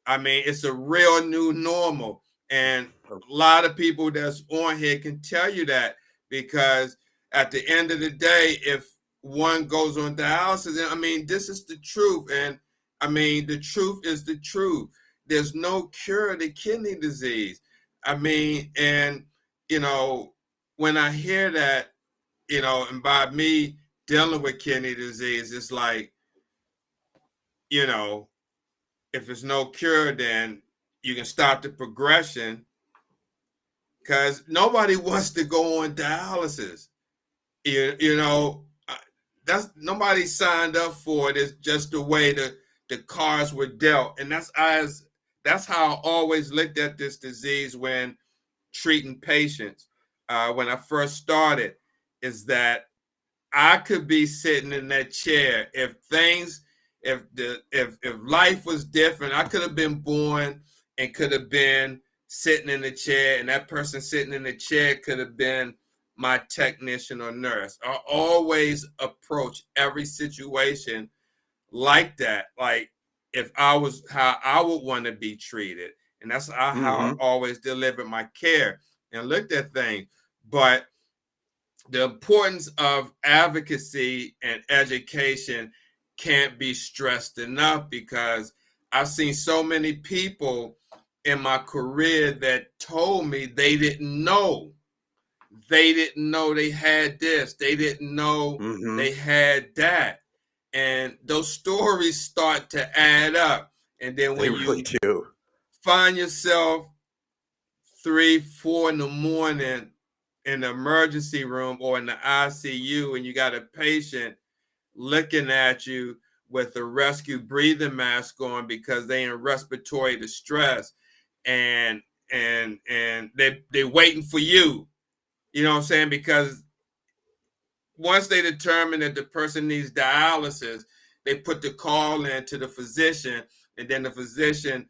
S3: I mean, it's a real new normal. And a lot of people that's on here can tell you that because at the end of the day, if one goes on dialysis, I mean, this is the truth. And I mean, the truth is the truth. There's no cure to kidney disease. I mean, and, you know, when I hear that, and by me dealing with kidney disease, it's like, you know, if there's no cure, then you can stop the progression because nobody wants to go on dialysis. You know, that's nobody signed up for it. It's just the way the cards were dealt, and that's how I always looked at this disease when treating patients. When I first started, is that I could be sitting in that chair if life was different. I could have been born and could have been sitting in the chair, and that person sitting in the chair could have been my technician or nurse. I always approach every situation like that, like if I was how I would want to be treated, and that's how I
S2: Mhm.
S3: always delivered my care and looked at things. But the importance of advocacy and education can't be stressed enough because I've seen so many people in my career that told me they didn't know. They didn't know they had this. They didn't know
S2: Mhm.
S3: they had that. And those stories start to add up. And then
S2: They
S3: when
S2: really
S3: you
S2: do.
S3: find yourself 3, 4 in the morning in the emergency room or in the ICU, and you got a patient looking at you with a rescue breathing mask on because they in respiratory distress, and they waiting for you. You know what I'm saying? Because once they determine that the person needs dialysis, they put the call in to the physician, and then the physician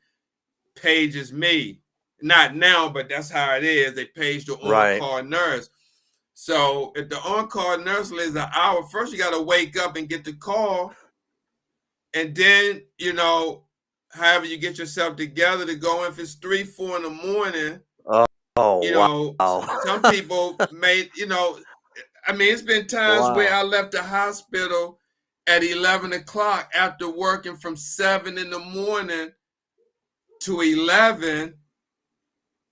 S3: pages me. Not now, but that's how it is. They page the
S2: Right.
S3: on-call nurse. So if the on-call nurse lives an hour, first you got to wake up and get the call, and then however you get yourself together to go. If it's 3, 4 in the morning,
S2: Oh, wow.
S3: some people may, I mean, it's been times where
S2: Wow.
S3: I left the hospital at 11 o'clock after working from 7 in the morning to 11.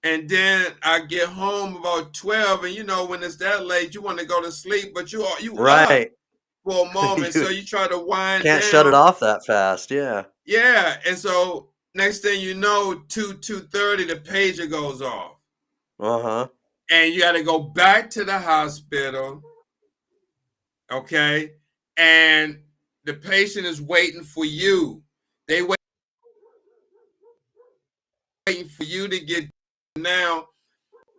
S3: And then I get home about 12, and when it's that late, you want to go to sleep, but you up
S2: Right.
S3: for a moment,
S2: You
S3: so you try to wind
S2: can't shut it
S3: down.
S2: off that fast. Yeah.
S3: Yeah, and so next thing you know, 2:30, the pager goes off,
S2: Uh-huh.
S3: and you got to go back to the hospital, okay? And the patient is waiting for you. They waiting for you to get now.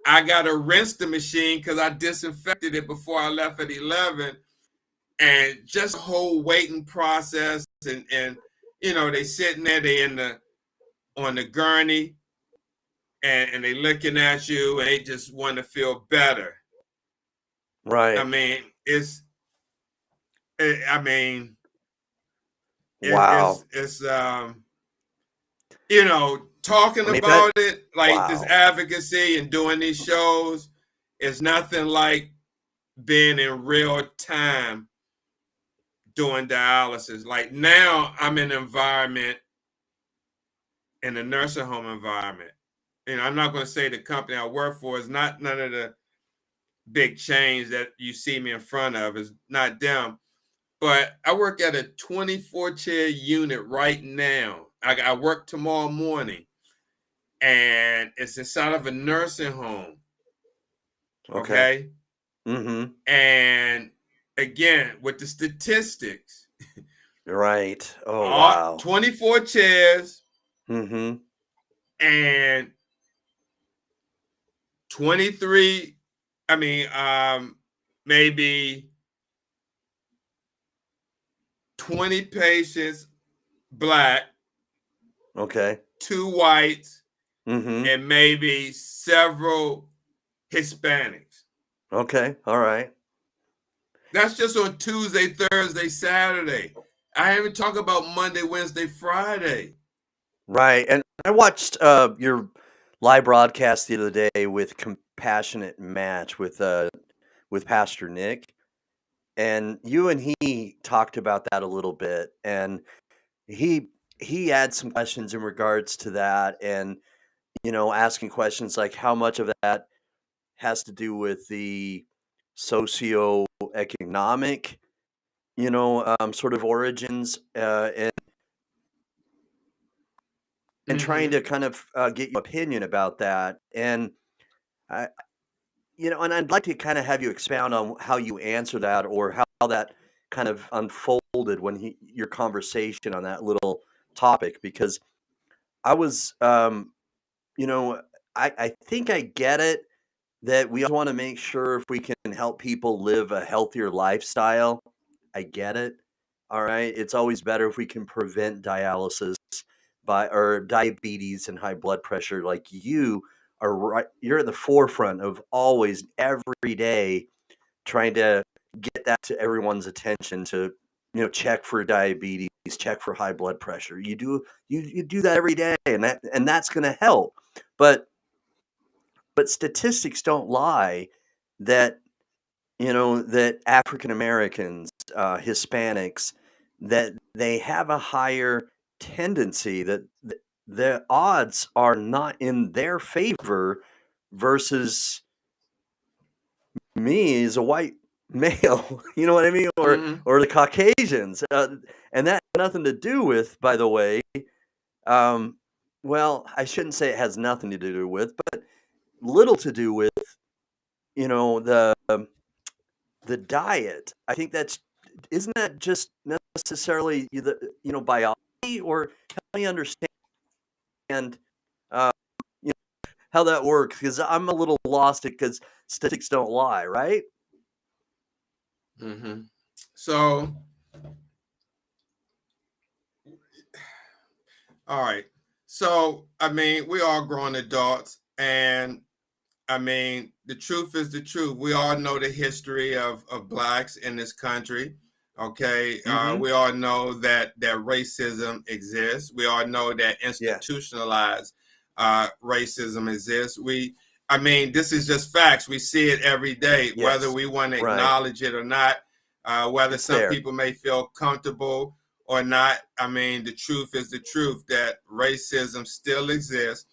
S3: I got to rinse the machine because I disinfected it before I left at 11. And just the whole waiting process, and they sitting there, they on the gurney, and they looking at you, and they just want to feel better.
S2: Right.
S3: I mean,
S2: Wow.
S3: it's talking about it, like this
S2: wow.
S3: advocacy and doing these shows is nothing like being in real time doing dialysis. Like now I'm in an environment, in a nursing home environment. I'm not going to say the company I work for is not none of the big chains that you see me in front of, is not them. But I work at a 24-chair unit right now. I work tomorrow morning, and it's inside of a nursing home. Okay.
S2: Mm-hmm.
S3: And again, with the statistics,
S2: right. Oh, wow.
S3: 24 chairs,
S2: mm-hmm.
S3: and 23, maybe 20 patients Black,
S2: Okay.
S3: 2 whites,
S2: Mm-hmm.
S3: and maybe several Hispanics.
S2: Okay. All right.
S3: That's just on Tuesday, Thursday, Saturday. I haven't talked about Monday, Wednesday, Friday.
S2: Right. And I watched your live broadcast the other day with Compassionate Match with Pastor Nick, and you and he talked about that a little bit, and he had some questions in regards to that, and asking questions like how much of that has to do with the socioeconomic, sort of origins, and trying to kind of get your opinion about that. And I, and I'd like to kind of have you expound on how you answer that, or how that kind of unfolded when your conversation on that little topic, because I was, I think I get it that we want to make sure if we can help people live a healthier lifestyle. I get it. All right. It's always better if we can prevent dialysis or diabetes and high blood pressure. Like you are right. You're at the forefront of always, every day, trying to get that to everyone's attention to, check for diabetes, check for high blood pressure. You do that every day, and that's going to help. But statistics don't lie that, that African Americans, Hispanics, that they have a higher tendency, that the odds are not in their favor versus me as a white male, you know what I mean? Or the Caucasians. And that has nothing to do with, by the way, well, I shouldn't say it has nothing to do with, but little to do with, the diet. I think isn't that just necessarily biology, or help me understand uh, how that works, because I'm a little lost because statistics don't lie, right?
S3: Mm-hmm. So, all right. So, we are grown adults, and the truth is the truth. We all know the history of Blacks in this country. Okay. We all know that racism exists. We all know that institutionalized racism exists. This is just facts. We see it every day, whether we want to acknowledge it or not, whether some people may feel comfortable or not. The truth is the truth, that racism still exists,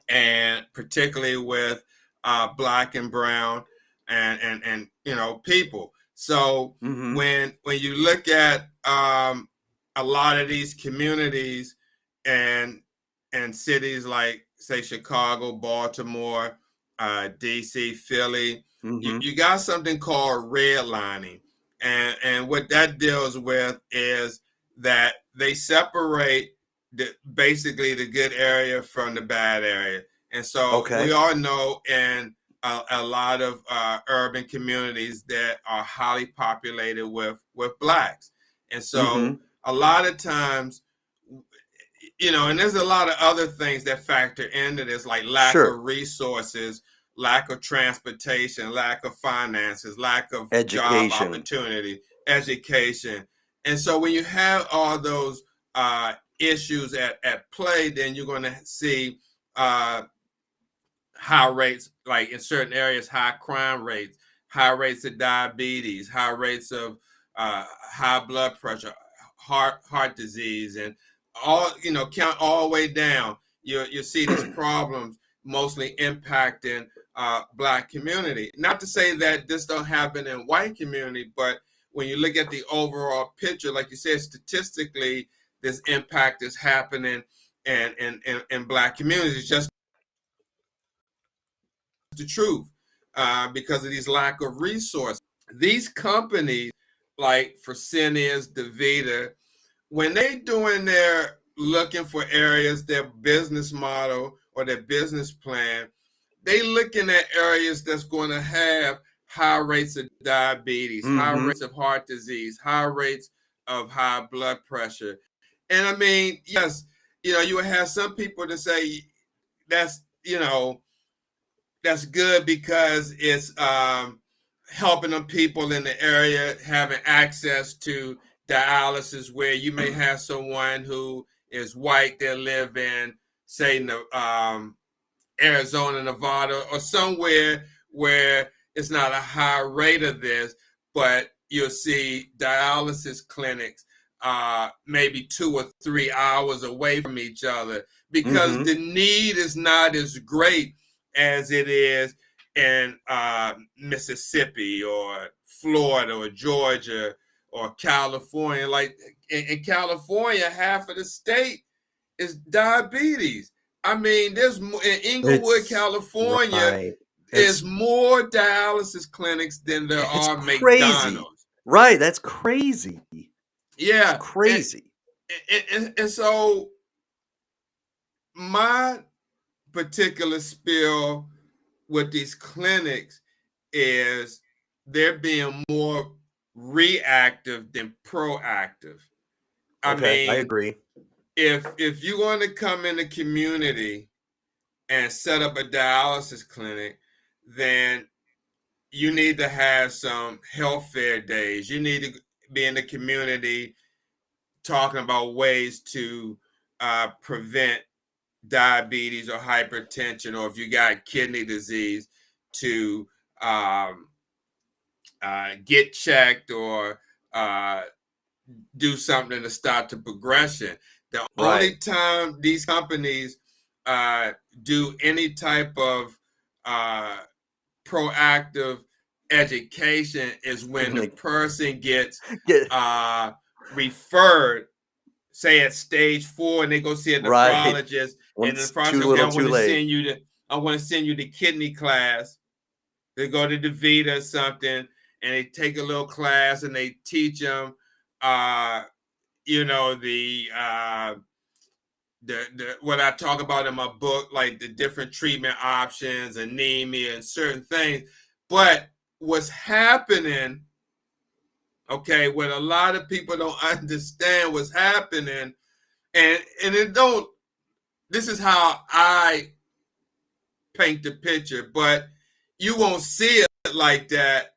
S3: and particularly with Black and brown and people. So when you look at a lot of these communities and cities like, say, Chicago, Baltimore, DC, Philly, you got something called redlining, and what that deals with is that they separate basically the good area from the bad area. And so
S2: Okay.
S3: we all know in a lot of urban communities that are highly populated with blacks. And so a lot of times, and there's a lot of other things that factor into this, like lack
S2: Sure.
S3: of resources, lack of transportation, lack of finances, lack of job
S2: Education.
S3: opportunity, education. And so when you have all those issues at play, then you're going to see high rates, like in certain areas, high crime rates, high rates of diabetes, high rates of high blood pressure, heart disease, and all, count all the way down. You see these problems mostly impacting Black community. Not to say that this don't happen in white community, but when you look at the overall picture, like you said, statistically, this impact is happening in Black communities. Just the truth, because of these lack of resources. These companies like Fresenius, DaVita, when they doing their looking for areas, their business model or their business plan, they looking at areas that's going to have high rates of diabetes, high rates of heart disease, high rates of high blood pressure. And I mean, yes, you would have some people to say that's, that's good because it's helping them people in the area having access to dialysis, where you may have someone who is white that live in, say, Arizona, Nevada, or somewhere where it's not a high rate of this, but you'll see dialysis clinics maybe 2 or 3 hours away from each other, because the need is not as great as it is in Mississippi or Florida or Georgia or California. Like in California, half of the state is diabetes. I mean, there's in Inglewood, California, there's more dialysis clinics than there are McDonald's.
S2: Right, that's crazy.
S3: Yeah,
S2: it's crazy.
S3: And so my particular spiel with these clinics is they're being more reactive than proactive. I
S2: agree.
S3: If you're going to come in the community and set up a dialysis clinic, then you need to have some health fair days. You need to be in the community talking about ways to prevent diabetes or hypertension, or if you got kidney disease, to get checked or do something to stop the progression. The only time these companies do any type of proactive education is when the person gets referred, say at stage 4, and they go see a nephrologist, and the nephrologist says, I want to send you to kidney class. They go to DaVita or something, and they take a little class and they teach them, the what I talk about in my book, like the different treatment options, anemia, and certain things. But what's happening, okay, what a lot of people don't understand what's happening, and it don't. This is how I paint the picture, but you won't see it like that.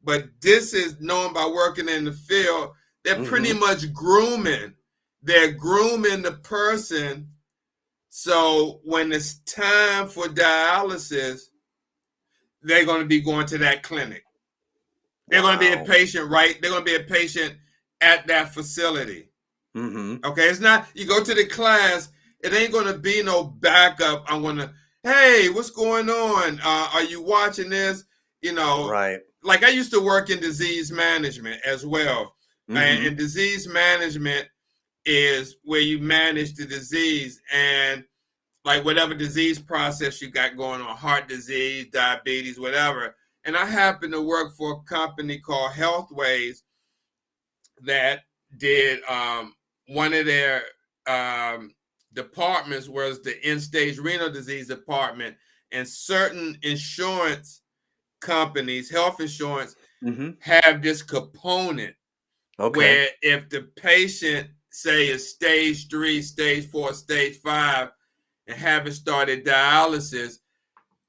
S3: But this is known by working in the field. They're pretty much grooming. They're grooming the person. So when it's time for dialysis, they're going to be going to that clinic. They're going to be a patient, right? They're going to be a patient at that facility. Okay, it's not, you go to the class, it ain't going to be no backup. I'm going to, hey, what's going on? Are you watching this? Like I used to work in disease management as well. And disease management is where you manage the disease, and like whatever disease process you got going on, heart disease, diabetes, whatever. And I happen to work for a company called Healthways that did one of their departments was the end-stage renal disease department, and certain insurance companies, health insurance, have this component where if the patient, say, is stage 3, stage 4, stage 5, and haven't started dialysis,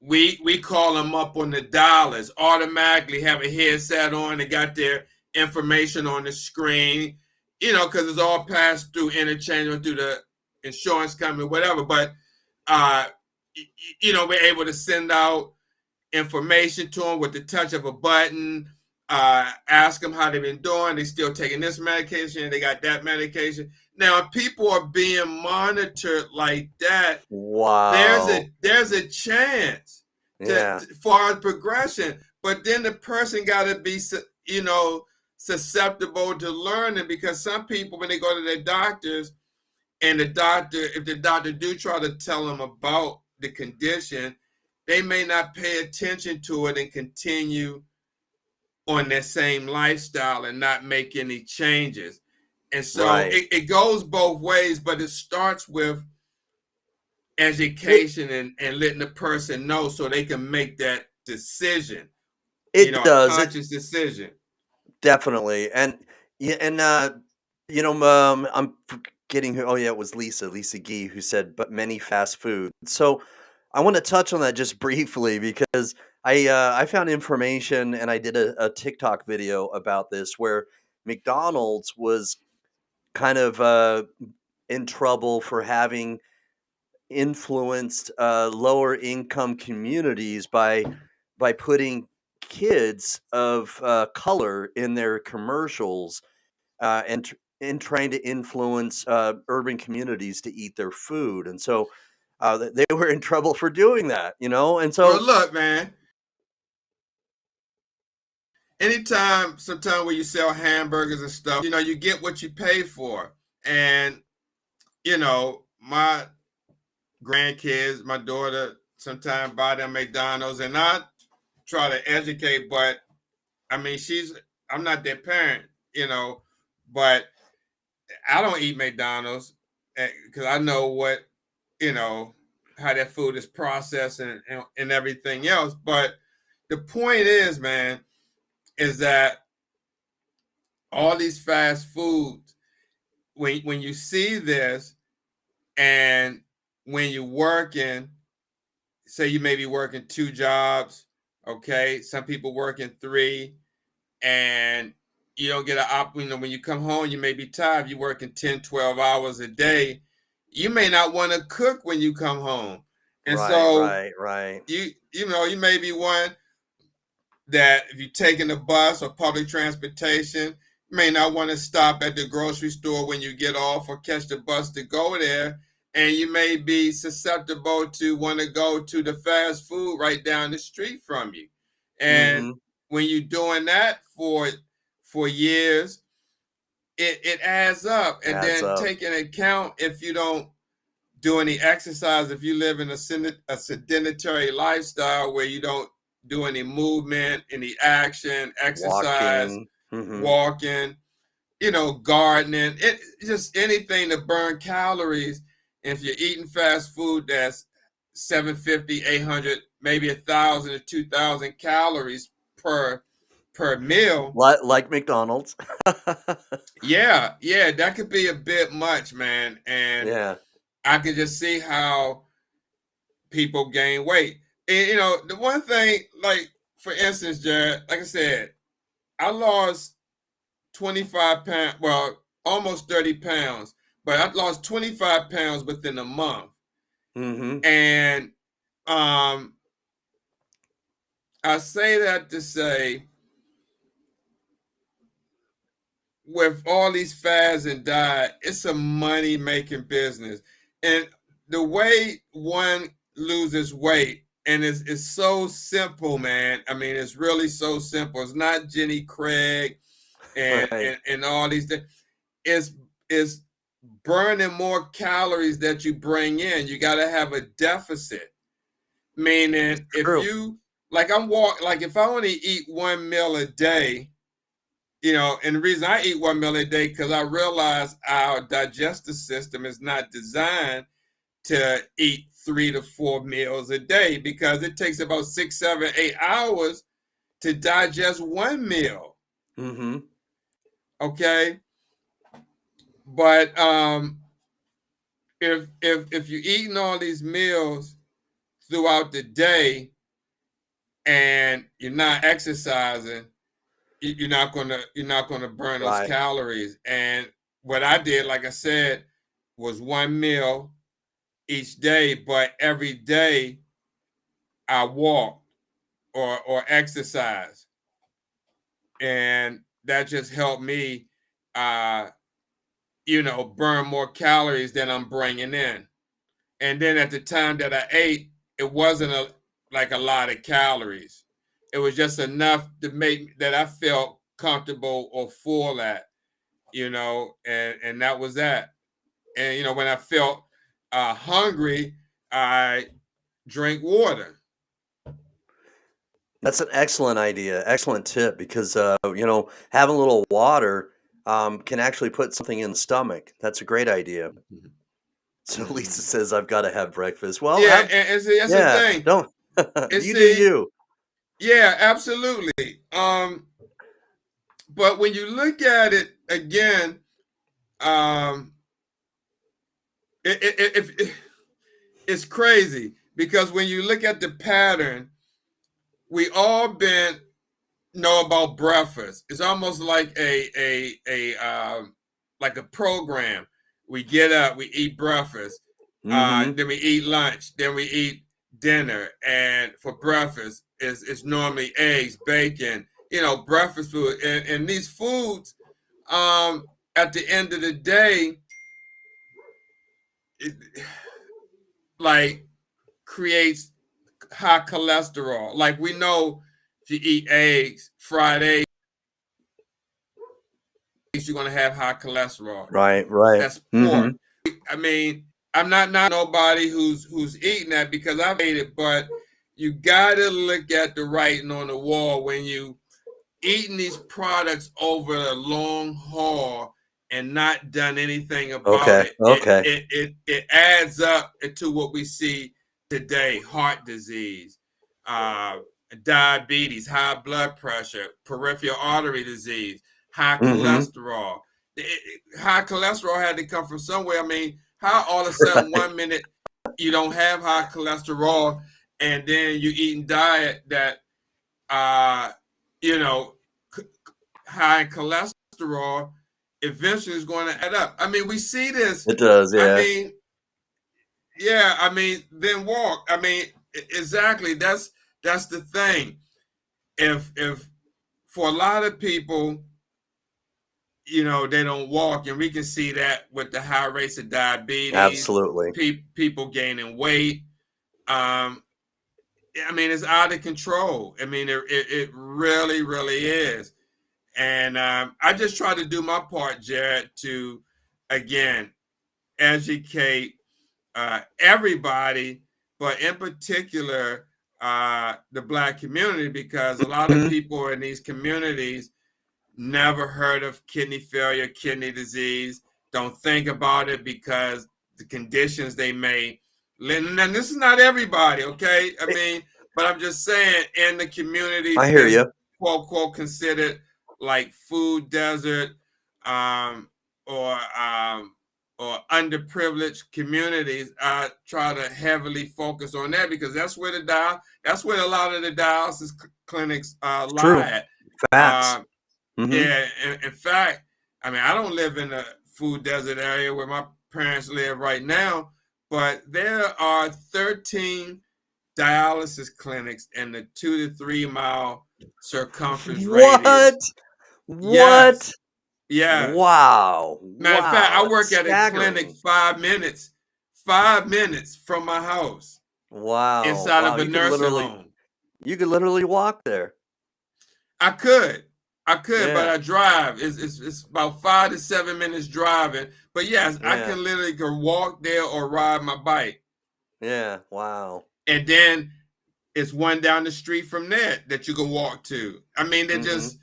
S3: we call them up on the dollars, automatically have a headset on, they got their information on the screen, because it's all passed through interchange through the insurance company, whatever. But we're able to send out information to them with the touch of a button, ask them how they've been doing. They still taking this medication, they got that medication. Now, if people are being monitored like that,
S2: wow,
S3: there's a chance for progression. But then the person got to be, susceptible to learning, because some people, when they go to their doctors, and if the doctor do try to tell them about the condition, they may not pay attention to it and continue on their same lifestyle and not make any changes. And so it goes both ways, but it starts with education and letting the person know so they can make that decision.
S2: It does.
S3: A conscious decision.
S2: Definitely. And I'm forgetting who. Oh yeah, it was Lisa Gee, who said, "But many fast food." So I want to touch on that just briefly, because I found information, and I did a TikTok video about this, where McDonald's was kind of in trouble for having influenced lower income communities by putting kids of color in their commercials, and trying to influence urban communities to eat their food. And so they were in trouble for doing that, and so
S3: well, look, man, sometime when you sell hamburgers and stuff, you get what you pay for. And my grandkids, my daughter, sometimes buy them McDonald's, and I try to educate, but I mean, I'm not their parent, but I don't eat McDonald's because I know what, how that food is processed and everything else. But the point is, man, is that all these fast foods, when you see this, and when you're working, say you may be working 2 jobs, okay? Some people working 3, and you don't get when you come home, you may be tired. You're working 10, 12 hours a day. You may not want to cook when you come home. And
S2: right.
S3: You may be one that if you're taking the bus or public transportation, you may not want to stop at the grocery store when you get off or catch the bus to go there. And you may be susceptible to want to go to the fast food right down the street from you. And when you're doing that for years, it adds up. And then take into account, if you don't do any exercise, if you live in a sedentary lifestyle where you don't do any movement, any action, exercise, walking, gardening, just anything to burn calories. If you're eating fast food that's 750, 800, maybe 1,000 or 2,000 calories per meal,
S2: like McDonald's.
S3: yeah, that could be a bit much, man. And I can just see how people gain weight. And, the one thing, like, for instance, Jared, like I said, I lost 25 pounds, well, almost 30 pounds, but I lost 25 pounds within a month. And I say that to say, with all these fads and diet, it's a money-making business. And the way one loses weight, and it's so simple, man. I mean, it's really so simple. It's not Jenny Craig and all these things. It's burning more calories that you bring in. You got to have a deficit. Meaning, if you, like, if I only eat 1 meal a day, and the reason I eat 1 meal a day, because I realize our digestive system is not designed to eat 3 to 4 meals a day because it takes about 6, 7, 8 hours to digest one meal.
S2: Mm-hmm.
S3: Okay, but if you're eating all these meals throughout the day and you're not exercising, you're not gonna burn those
S2: Right.
S3: calories. And what I did, like I said, was one meal each day, but every day I walked or exercise, and that just helped me, burn more calories than I'm bringing in. And then at the time that I ate, it wasn't like a lot of calories. It was just enough to make that I felt comfortable or full at, and that was that. And when I felt hungry, I drank water.
S2: That's an excellent idea, excellent tip because having a little water can actually put something in the stomach. That's a great idea. So Lisa says I've got to have breakfast. Well,
S3: Yeah, and see, that's the
S2: yeah,
S3: thing.
S2: don't
S3: And
S2: you do
S3: see,
S2: you.
S3: yeah, absolutely. But when you look at it again, um, it's crazy because when you look at the pattern, we all been know about breakfast. It's almost like a program. We get up, we eat breakfast,
S2: Mm-hmm.
S3: then we eat lunch, then we eat dinner, and for breakfast it's normally eggs, bacon, breakfast food, and these foods, at the end of the day, it, like creates high cholesterol. Like we know if you eat eggs, fried eggs, you're going to have high cholesterol.
S2: Right.
S3: That's
S2: Mm-hmm.
S3: pork. I mean, I'm not nobody who's eating that because I've ate it, but you got to look at the writing on the wall when you eating these products over a long haul and not done anything about
S2: Okay.
S3: it.
S2: Okay.
S3: It adds up to what we see today: heart disease, uh, diabetes, high blood pressure, peripheral artery disease, high
S2: Mm-hmm.
S3: cholesterol. High cholesterol had to come from somewhere. I mean, how all of a sudden
S2: Right.
S3: 1 minute you don't have high cholesterol, and then you eating diet that you know high in cholesterol eventually is going to add up. I mean, we see this.
S2: It does.
S3: I
S2: Yeah.
S3: mean, yeah. I mean, then walk. I mean, exactly. That's the thing. If for a lot of people, they don't walk, and we can see that with the high rates of diabetes,
S2: Absolutely.
S3: people gaining weight. I mean, it's out of control. I mean, it really, really is. And I just try to do my part, Jared, to, again, educate everybody, but in particular, the Black community, because a lot of
S2: Mm-hmm.
S3: people in these communities never heard of kidney failure, kidney disease, don't think about it because the conditions they may live. And this is not everybody, okay? I mean, but I'm just saying, in the community
S2: I hear
S3: that's
S2: you.
S3: quote, quote, considered like food desert, um, or underprivileged communities, I try to heavily focus on that because that's where a lot of the dialysis clinics lie
S2: True.
S3: at.
S2: Facts. Mm-hmm.
S3: Yeah, in fact, I mean, I don't live in a food desert area where my parents live right now, but there are 13 dialysis clinics in the 2 to 3 mile circumference
S2: What?
S3: radius.
S2: What?
S3: Yes, yes.
S2: Wow.
S3: Matter of fact,
S2: Wow.
S3: I
S2: That's
S3: work at a clinic
S2: staggering.
S3: 5 minutes from my house
S2: Wow.
S3: inside
S2: Wow.
S3: of a nursing home.
S2: You could literally walk there.
S3: I could. But
S2: Yeah.
S3: I drive. It's about 5 to 7 minutes driving. But yes, I
S2: Yeah.
S3: can literally go walk there or ride my bike.
S2: Yeah. Wow.
S3: And then it's one down the street from there that you can walk to. I mean, they're
S2: Mm-hmm.
S3: just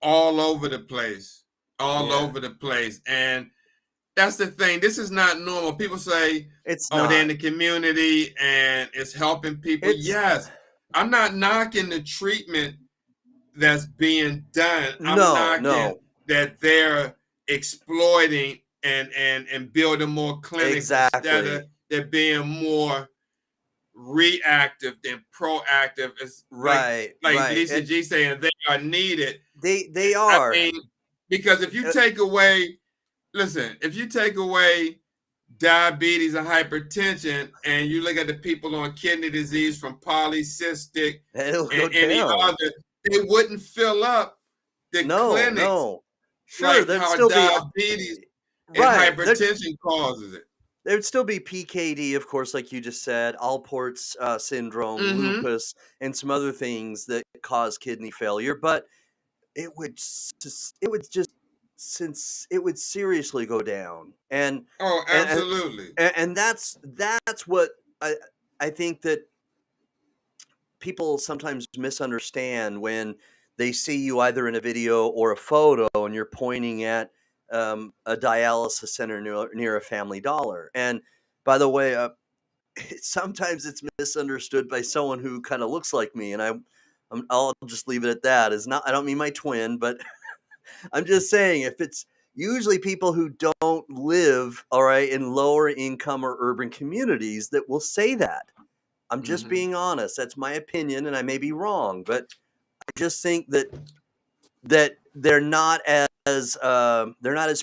S3: all over the place. All
S2: Yeah.
S3: over the place. And that's the thing. This is not normal. People say,
S2: It's
S3: "Oh, they're in
S2: not.
S3: the community and it's helping people."
S2: It's
S3: Yes, I'm not knocking the treatment that's being done. I'm
S2: no,
S3: knocking
S2: no,
S3: that they're exploiting and building more clinics instead of
S2: exactly.
S3: there being more reactive than proactive. It's
S2: Right,
S3: like
S2: right.
S3: Lisa G saying they are needed.
S2: They
S3: I
S2: are.
S3: mean, because if you
S2: Uh,
S3: take away, listen, if you take away diabetes and hypertension, and you look at the people on kidney disease from polycystic
S2: it'll
S3: and
S2: go
S3: any
S2: down.
S3: other, they wouldn't fill up the
S2: No,
S3: clinics
S2: no. Sure,
S3: like
S2: there'd
S3: how
S2: still be
S3: diabetes and
S2: right.
S3: hypertension causes it.
S2: There'd still be PKD, of course, like you just said, Alport's syndrome,
S3: Mm-hmm.
S2: lupus, and some other things that cause kidney failure. But it would just since it would seriously go down,
S3: Oh,
S2: and
S3: absolutely.
S2: and that's what I think that people sometimes misunderstand when they see you either in a video or a photo and you're pointing at a dialysis center near a Family Dollar. And by the way, sometimes it's misunderstood by someone who kind of looks like me, and I'll just leave it at that. Is not I don't mean my twin, but I'm just saying if it's usually people who don't live all right in lower income or urban communities that will say that. I'm just
S3: Mm-hmm.
S2: being honest. That's my opinion, and I may be wrong, but I just think that they're not as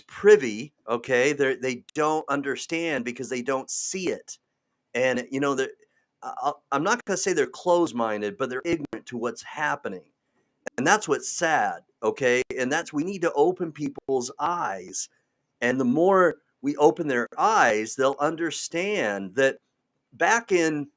S2: privy. Okay, they don't understand because they don't see it, and I'm not going to say they're closed minded, but they're ignorant to what's happening, and that's what's sad. Okay, and that's we need to open people's eyes, and the more we open their eyes, they'll understand that back in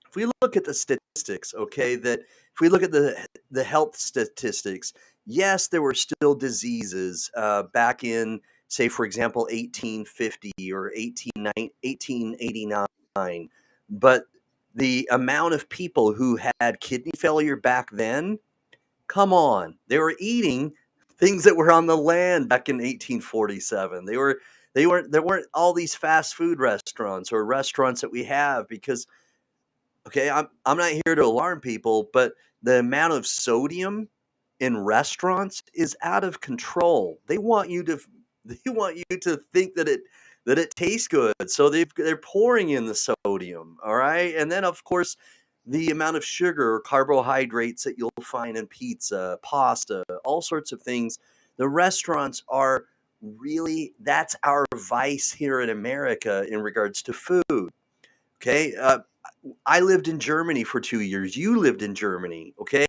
S2: if we look at the statistics, okay, that if we look at the health statistics, yes, there were still diseases back in, say, for example, 1850 or 1889, but the amount of people who had kidney failure back then, come on, they were eating things that were on the land back in 1847. There weren't all these fast food restaurants or restaurants that we have because okay, I'm not here to alarm people, but the amount of sodium in restaurants is out of control. They want you to they want you to think that it tastes good. So they're pouring in the sodium, all right? And then of course the amount of sugar or carbohydrates that you'll find in pizza, pasta, all sorts of things. The restaurants are really that's our vice here in America in regards to food. Okay. I lived in Germany for 2 years. You lived in Germany, okay?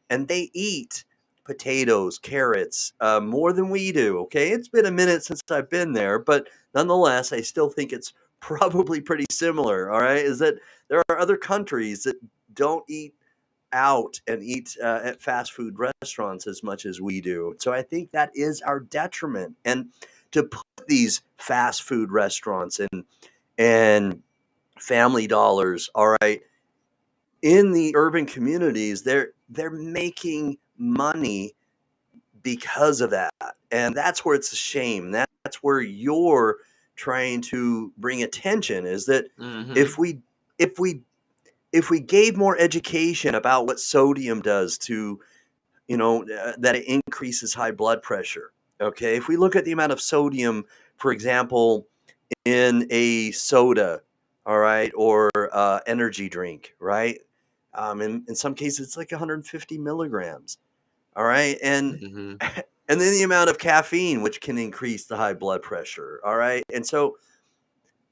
S2: And they eat potatoes, carrots, more than we do, okay? It's been a minute since I've been there, but nonetheless, I still think it's probably pretty similar, all right? Is that there are other countries that don't eat out and eat at fast food restaurants as much as we do. So I think that is our detriment. And to put these fast food restaurants and Family Dollars, all right, in the urban communities, they're making money because of that, and that's where it's a shame. That's where you're trying to bring attention is that
S3: Mm-hmm.
S2: if we if we if we gave more education about what sodium does to that it increases high blood pressure. Okay, if we look at the amount of sodium, for example, in a soda, all right, or energy drink, right? In some cases, it's like 150 milligrams, all right, and
S3: Mm-hmm.
S2: and then the amount of caffeine, which can increase the high blood pressure, all right, and so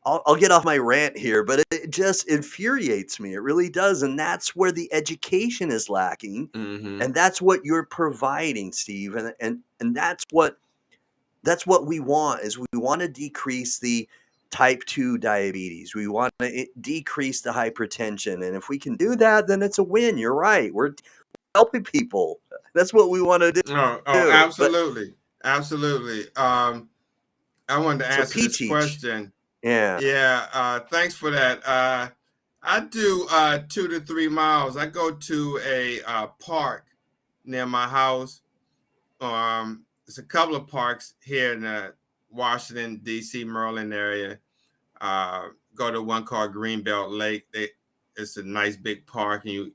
S2: I'll get off my rant here, but it just infuriates me. It really does, and that's where the education is lacking,
S3: Mm-hmm.
S2: and that's what you're providing, Steve, and that's what we want is we want to decrease the type 2 diabetes. We want to decrease the hypertension. And if we can do that, then it's a win. You're right. We're helping people. That's what we want to
S3: Oh,
S2: do. But
S3: absolutely, absolutely. I wanted to
S2: so
S3: answer
S2: P
S3: this
S2: teach.
S3: question.
S2: Yeah.
S3: Yeah, thanks for that. I do 2 to 3 miles. I go to a park near my house. There's a couple of parks here in Washington, D.C., Maryland area, go to one called Greenbelt Lake. It's a nice big park, and you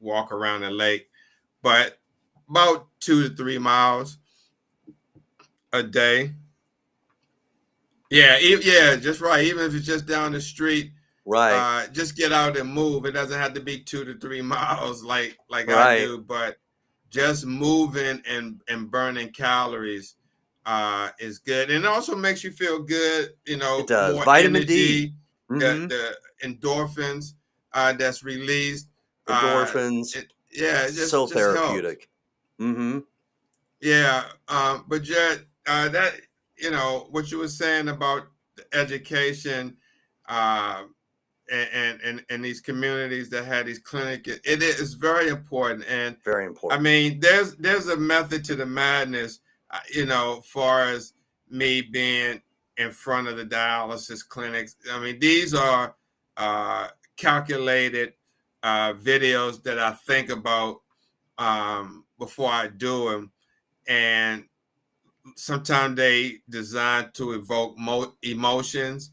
S3: walk around the lake, but about 2 to 3 miles a day. Yeah, yeah, just right. Even if it's just down the street,
S2: Right.
S3: just get out and move. It doesn't have to be 2 to 3 miles like I
S2: Right.
S3: do, but just moving and burning calories is good, and it also makes you feel good.
S2: It does.
S3: More
S2: Vitamin D.
S3: energy,
S2: Mm-hmm.
S3: the endorphins that's released.
S2: Endorphins.
S3: Yeah, it
S2: So
S3: just helps.
S2: therapeutic. Mm-hmm.
S3: Yeah, but Jed, that what you were saying about the education, and these communities that had these clinics, it is very important. And
S2: Very
S3: I
S2: important.
S3: mean, there's a method to the madness, far as me being in front of the dialysis clinics. I mean, these are calculated videos that I think about before I do them, and sometimes they designed to evoke emotions,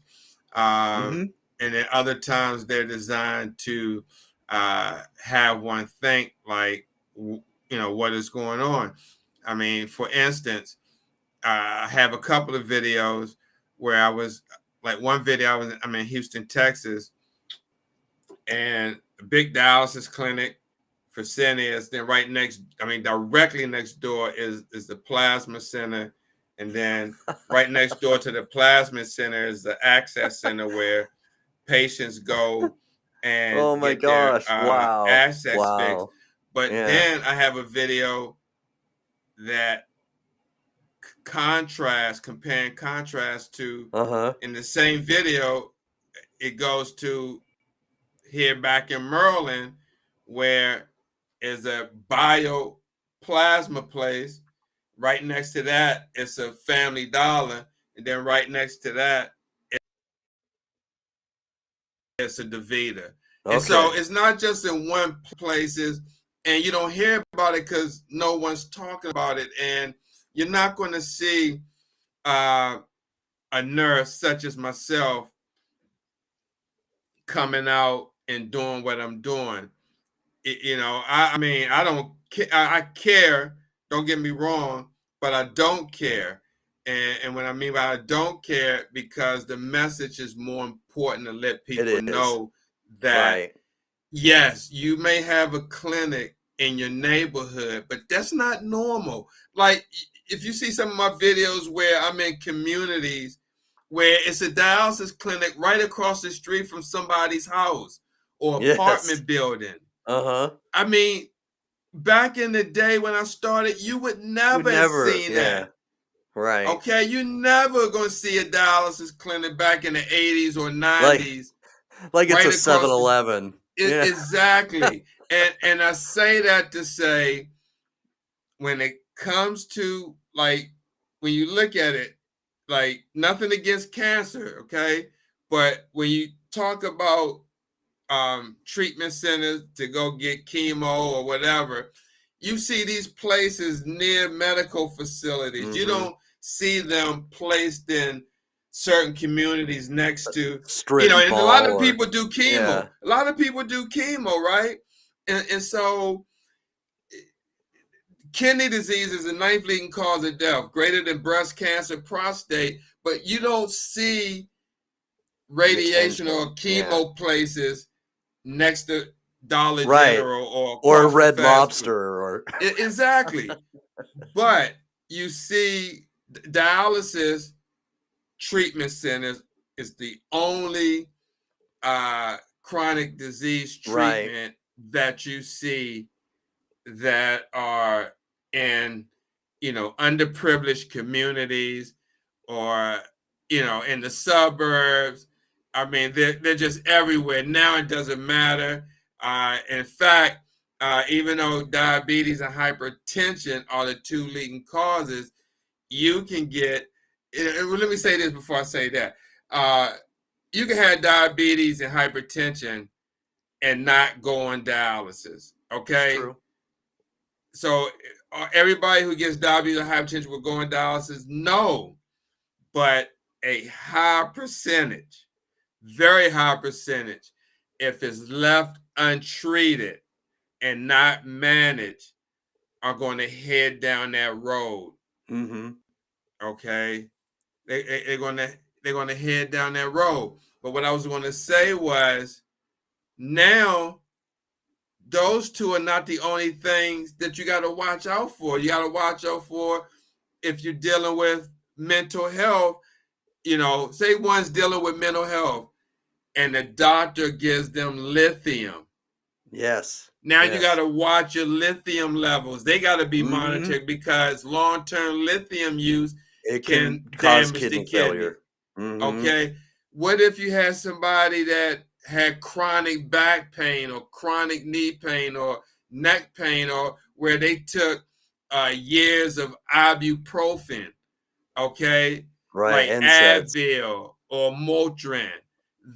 S2: Mm-hmm.
S3: and then other times they're designed to have one think like, what is going on. I mean, for instance, I have a couple of videos where I was like, one video I'm in Houston, Texas, and a big dialysis clinic for seniors. Then directly next door is the plasma center, and then right next door to the plasma center is the access center where patients go and
S2: Oh my
S3: get their
S2: gosh. Wow.
S3: access fixed.
S2: Wow.
S3: But
S2: Yeah.
S3: then I have a video that compare and contrast to,
S2: Uh-huh.
S3: in the same video, it goes to here back in Maryland, where is a bioplasma place. Right next to that, it's a Family Dollar, and then right next to that, it's a DaVita. And so
S2: Okay.
S3: it's not just in one places, and you don't hear about it because no one's talking about it, and you're not going to see a nurse such as myself coming out and doing what I'm doing. I mean, I don't I care, don't get me wrong, but I don't care. And what I mean by I don't care, because the message is more important to let people
S2: It is.
S3: know that,
S2: Right.
S3: yes, you may have a clinic in your neighborhood, but that's not normal. Like, if you see some of my videos where I'm in communities where it's a dialysis clinic right across the street from somebody's house or
S2: Yes.
S3: apartment building.
S2: Uh-huh.
S3: I mean, back in the day when I started, you would
S2: Would
S3: never have
S2: never.
S3: seen
S2: Yeah.
S3: that.
S2: Right.
S3: Okay, you never gonna see a dialysis clinic back in the 80s or
S2: Like
S3: 90s
S2: it's a
S3: right across the
S2: 7-Eleven. Yeah.
S3: exactly. And I say that to say, when it comes to, like, when you look at it, like, nothing against cancer, okay? But when you talk about treatment centers to go get chemo or whatever, you see these places near medical facilities. You
S2: Mm-hmm.
S3: don't see them placed in certain communities next to,
S2: Strip
S3: and a lot
S2: mall
S3: of
S2: or
S3: people do chemo.
S2: yeah.
S3: A lot of people do chemo, right? And so kidney disease is the ninth leading cause of death, greater than breast cancer, prostate, but you don't see
S2: The
S3: radiation or
S2: attention. Yeah.
S3: chemo places next to Dollar
S2: Right.
S3: General or
S2: Or
S3: Crawford
S2: Red
S3: Fast Food.
S2: Lobster or
S3: Exactly. But you see, dialysis treatment centers is the only chronic disease
S2: right.
S3: treatment that you see that are in, underprivileged communities, or, in the suburbs. I mean, they're just everywhere. Now it doesn't matter. In fact, even though diabetes and hypertension are the two leading causes, you can get, let me say this before I say that. You can have diabetes and hypertension and not go on dialysis, okay?
S2: True.
S3: So everybody who gets diabetes or hypertension will go on dialysis? No. but a high percentage, very high percentage, if it's left untreated and not managed, are going to head down that road.
S2: Mm-hmm.
S3: Okay, they're going to head down that road. But what I was going to say was, now those two are not the only things that you got to watch out for. You got to watch out for if you're dealing with mental health. Say one's dealing with mental health and the doctor gives them lithium.
S2: Yes.
S3: Now
S2: yes.
S3: you got to watch your lithium levels. They got to be
S2: Mhm.
S3: monitored, because long-term lithium use
S2: It
S3: can
S2: cause
S3: damage
S2: kidney
S3: the kidney.
S2: failure. Mhm.
S3: Okay. What if you had somebody that had chronic back pain or chronic knee pain or neck pain, or where they took years of ibuprofen, okay,
S2: Right,
S3: like
S2: NSAIDs.
S3: Advil or Motrin,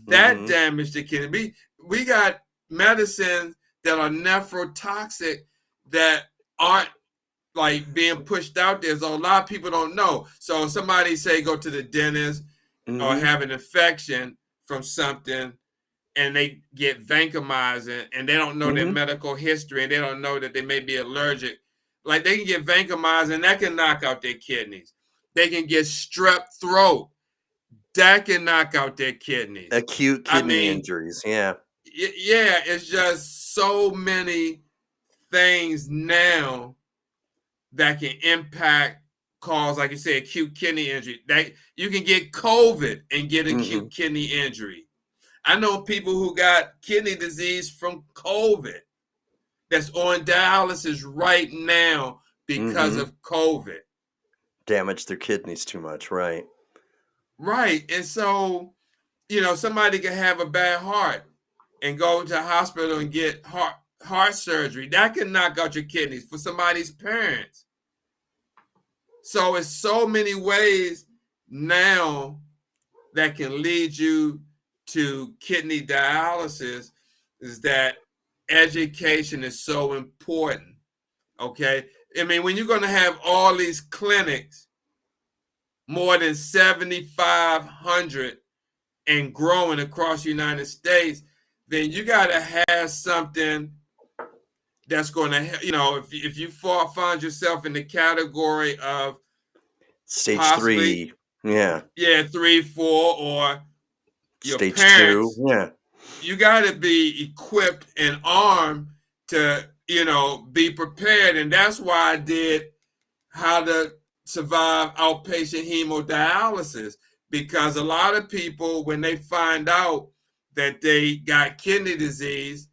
S3: that
S2: Mhm.
S3: damaged the kidney. We got medicines that are nephrotoxic that aren't like being pushed out there. So a lot of people don't know. So somebody say go to the dentist or
S2: Mhm.
S3: have an infection from something, and they get vancomycin, and they don't know their
S2: Mhm.
S3: medical history, and they don't know that they may be allergic. Like, they can get vancomycin, that can knock out their kidneys. They can get strep throat, that can knock out their kidneys.
S2: Acute
S3: I
S2: kidney
S3: mean,
S2: injuries, yeah.
S3: yeah, it's just so many things now that can cause, like you say, acute kidney injury. That you can get COVID and get acute
S2: Mhm.
S3: kidney injury. I know people who got kidney disease from COVID that's on dialysis right now because
S2: Mhm.
S3: of COVID.
S2: Damage their kidneys too much, right.
S3: Right. And so, somebody can have a bad heart and go to a hospital and get heart surgery. That can knock out your kidneys for somebody's parents. So it's so many ways now that can lead you to kidney dialysis, is that education is so important. Okay. I mean, when you're going to have all these clinics, more than 7,500 and growing across the United States, then you got to have something that's going to, if you find yourself in the category of
S2: Stage
S3: possibly,
S2: 3, yeah.
S3: 3, 4, or your
S2: Stage 2,
S3: parents,
S2: yeah.
S3: you got to be equipped and armed to, be prepared. And that's why I did how to survive outpatient hemodialysis, because a lot of people, when they find out that they got kidney disease,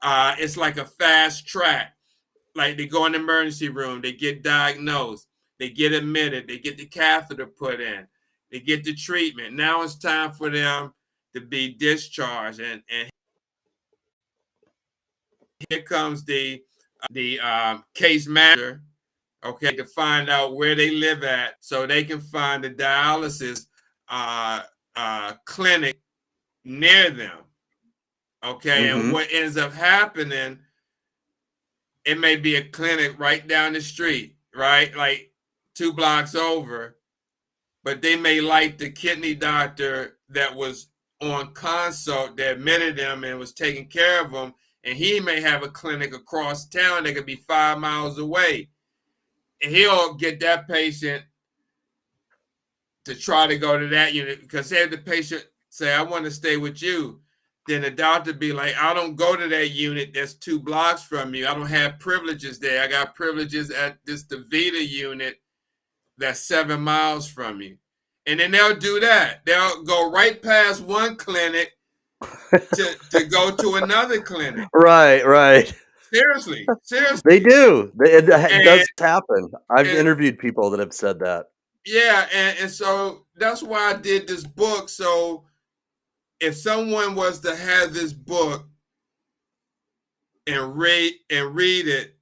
S3: it's like a fast track. Like, they go in the emergency room, they get diagnosed, they get admitted, they get the catheter put in, they get the treatment. Now it's time for them to be discharged, and here comes the case manager, okay, to find out where they live at so they can find a dialysis clinic near them. Okay, and
S2: Mhm.
S3: what ends up happening, it may be a clinic right down the street, right, like 2 blocks over, but they may like the kidney doctor that was on consult that admitted them and was taking care of them, and he may have a clinic across town that could be 5 miles away. And he'll get that patient to try to go to that unit, because say the patient say, I want to stay with you, then the doctor be like, I don't go to that unit that's 2 blocks from you. I don't have privileges there. I got privileges at this DaVita unit that's 7 miles from you. And then they'll do that. They'll go right past one clinic to go to another clinic.
S2: Right.
S3: Seriously.
S2: They do. It does
S3: And,
S2: happen. I've
S3: and
S2: interviewed people that have said that.
S3: yeah, and so that's why I did this book. So if someone was to have this book and read it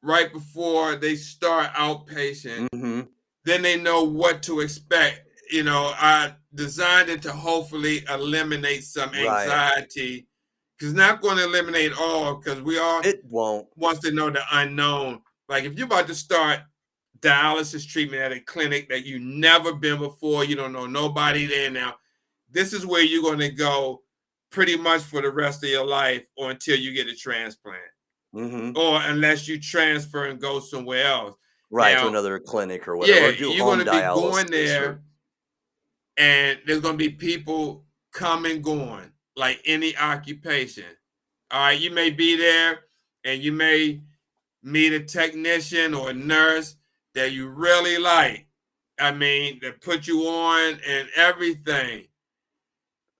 S3: right before they start outpatient,
S2: Mhm.
S3: then they know what to expect. I designed it to hopefully eliminate some
S2: Right.
S3: anxiety, because it's not going to eliminate all, because we all
S2: It won't.
S3: wants to know the unknown. Like, if you're about to start dialysis treatment at a clinic that you've never been before. You don't know nobody there now. This is where you're going to go pretty much for the rest of your life or until you get a transplant. Or unless you transfer and go somewhere else.
S2: Right, to
S3: Now,
S2: another clinic or whatever.
S3: yeah,
S2: Or do
S3: you're
S2: home
S3: going to be going
S2: dialysis
S3: there, and there's going to be people come and going, like any occupation. All right, you may be there, and you may meet a technician or a nurse that you really like. I mean, that put you on and everything.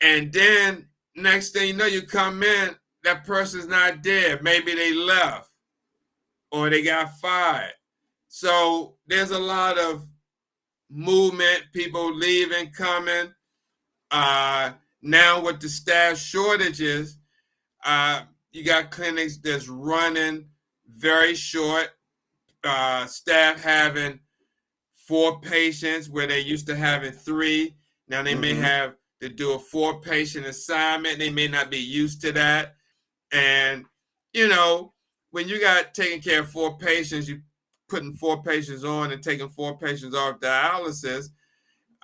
S3: And then next thing you know, you come in, that person's not there. Maybe they left or they got fired. So there's a lot of movement, people leaving, coming. Now with the staff shortages, you got clinics that's running very short. Staff having 4 patients where they used to having 3. Now they may have to do a 4-patient assignment. They may not be used to that. And, you know, when you got taking care of 4 patients, you putting 4 patients on and taking 4 patients off dialysis.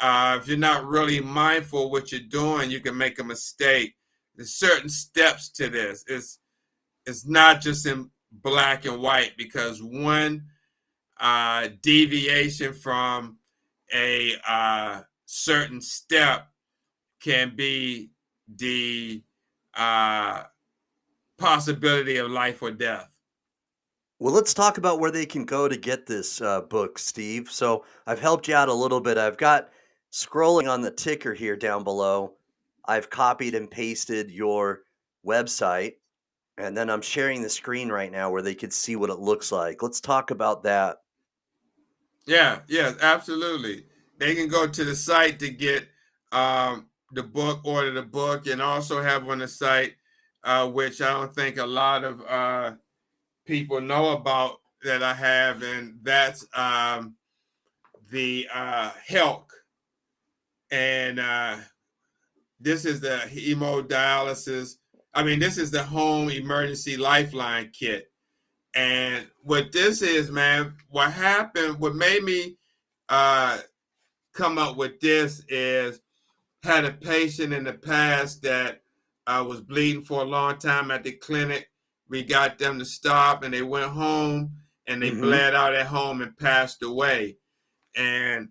S3: If you're not really mindful of what you're doing, you can make a mistake. There's certain steps to this. It's not just in black and white, because one deviation from a certain step can be the possibility of life or death.
S2: Well, let's talk about where they can go to get this book, Steve. So I've helped you out a little bit. I've got scrolling on the ticker here down below. I've copied and pasted your website, and then I'm sharing the screen right now where they could see what it looks like. Let's talk about that.
S3: Yeah, absolutely. They can go to the site to get the book, order the book, and also have on the site, which I don't think a lot of people know about that I have, and that's the HELC. And this is the hemodialysis. I mean, this is the home emergency lifeline kit. And what this is, man, what happened, what made me come up with this is, had a patient in the past that was bleeding for a long time at the clinic. We got them to stop, and they went home, and they bled out at home and passed away. And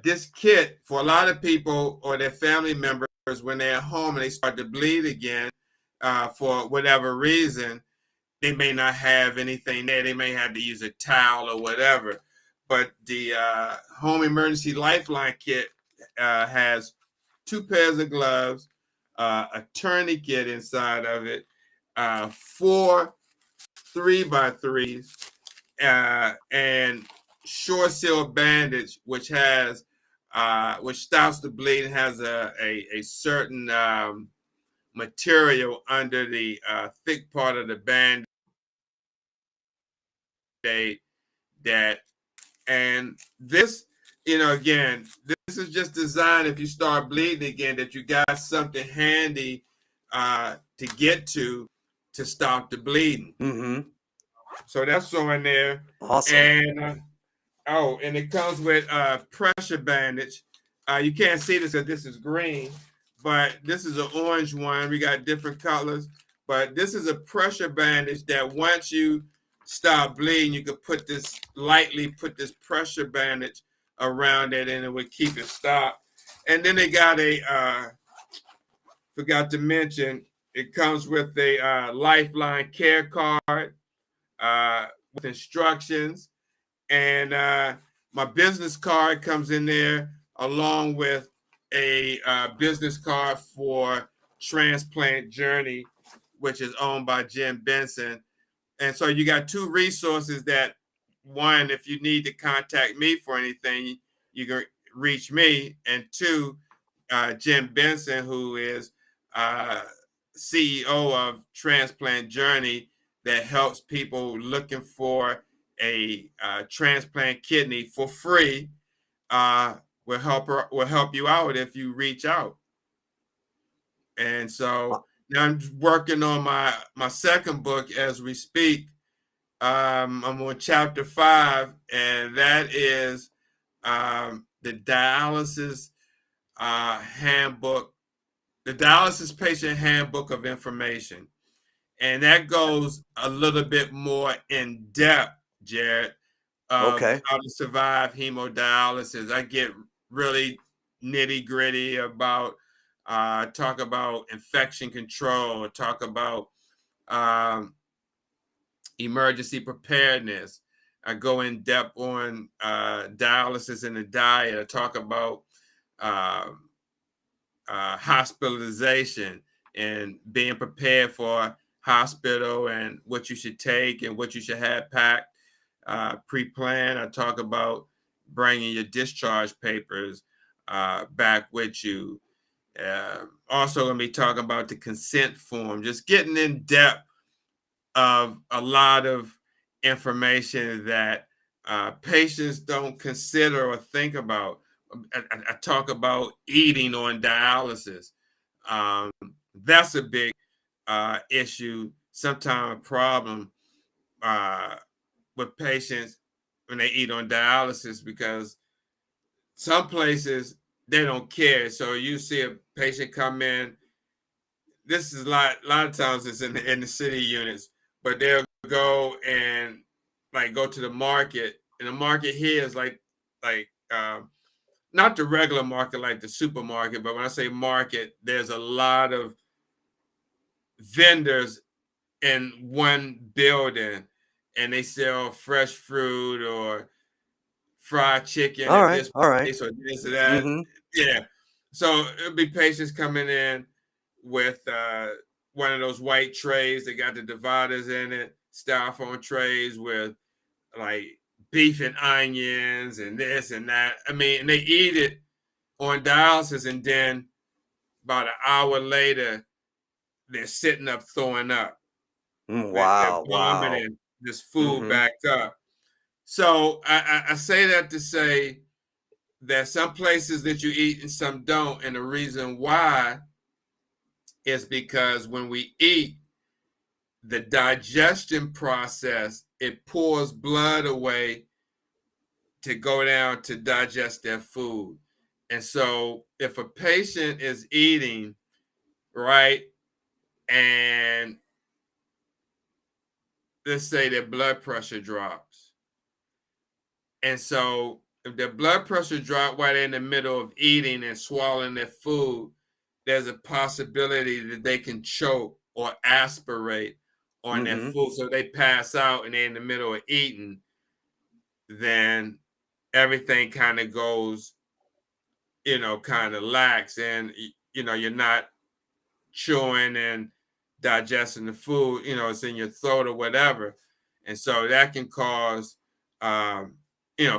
S3: this kit, for a lot of people or their family members, when they're at home and they start to bleed again for whatever reason, they may not have anything there. They may have to use a towel or whatever. But the home emergency lifeline kit has 2 pairs of gloves, a tourniquet inside of it, 4 3x3s, and short seal bandage, which has which stops the bleeding, has a certain material under the thick part of the band aid that, and this, again, this is just designed if you start bleeding again, that you got something handy to get to stop the bleeding. So that's on there.
S2: Awesome.
S3: And and it comes with pressure bandage. You can't see this because this is green, but this is an orange one. We got different colors, but this is a pressure bandage that once you stop bleeding, you could lightly put this pressure bandage around it, and it would keep it stopped. And then they got forgot to mention, it comes with a lifeline care card with instructions. And my business card comes in there along with a business card for Transplant Journey, which is owned by Jim Benson. And so you got 2 resources that, one, if you need to contact me for anything, you can reach me. And 2, Jim Benson, who is CEO of Transplant Journey, that helps people looking for a transplant kidney for free, will help you out if you reach out. And so now I'm working on my second book as we speak, I'm on chapter 5, and that is the dialysis handbook, the dialysis patient handbook of information. And that goes a little bit more in depth, Jared, of
S2: Okay.
S3: how to survive hemodialysis. I get really nitty gritty about, talk about infection control, talk about um, emergency preparedness. I go in depth on dialysis and the diet. I talk about uh, hospitalization and being prepared for hospital and what you should take and what you should have packed, pre-planned. I talk about bringing your discharge papers back with you. Also, going to be talking about the consent form, just getting in depth of a lot of information that patients don't consider or think about. I talk about eating on dialysis. Um, that's a big issue, sometimes a problem uh, with patients when they eat on dialysis, because some places they don't care. So you see a patient come in. This is a lot of times it's in the city units, but they'll go and like go to the market, and the market here is like not the regular market like the supermarket, but when I say market, there's a lot of vendors in one building, and they sell fresh fruit or fried chicken
S2: All
S3: at
S2: right.
S3: this
S2: All right.
S3: place or this or that.
S2: Mm-hmm.
S3: Yeah. So it'll be patients coming in with one of those white trays that got the dividers in it, styrofoam trays with like beef and onions and this and that. I mean, and they eat it on dialysis, and then about an hour later, they're sitting up throwing up. They're
S2: Wow. Wow.
S3: vomiting this food
S2: Mm-hmm.
S3: back up. So I say that to say that some places that you eat and some don't. And the reason why is because when we eat, the digestion process, it pours blood away to go down to digest their food. And so if a patient is eating, right, and let's say their blood pressure drops. And so if their blood pressure drops while they're in the middle of eating and swallowing their food, there's a possibility that they can choke or aspirate on their
S2: Mm-hmm.
S3: food. So they pass out and they're in the middle of eating, then everything kind of goes, kind of lax, and you're not chewing and digesting the food, it's in your throat or whatever. And so that can cause a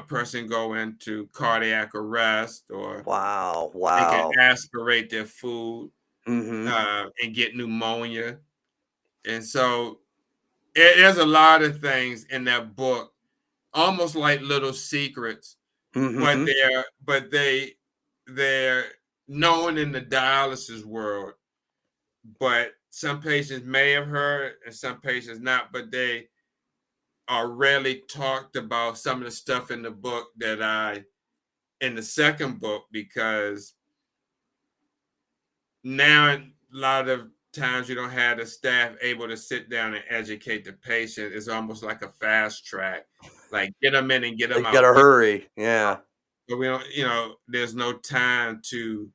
S3: person go into cardiac arrest, or
S2: Wow.
S3: they can
S2: Wow.
S3: aspirate their food
S2: Mm-hmm.
S3: and get pneumonia. And so there's a lot of things in that book, almost like little secrets, but
S2: Mm-hmm.
S3: they're known in the dialysis world. But some patients may have heard and some patients not, but they are rarely talked about, some of the stuff in the book in the second book, because now a lot of times you don't have the staff able to sit down and educate the patient. It's almost like a fast track, like get them in and get
S2: You
S3: them out
S2: gotta
S3: quick.
S2: hurry. Yeah.
S3: But we don't, there's no time to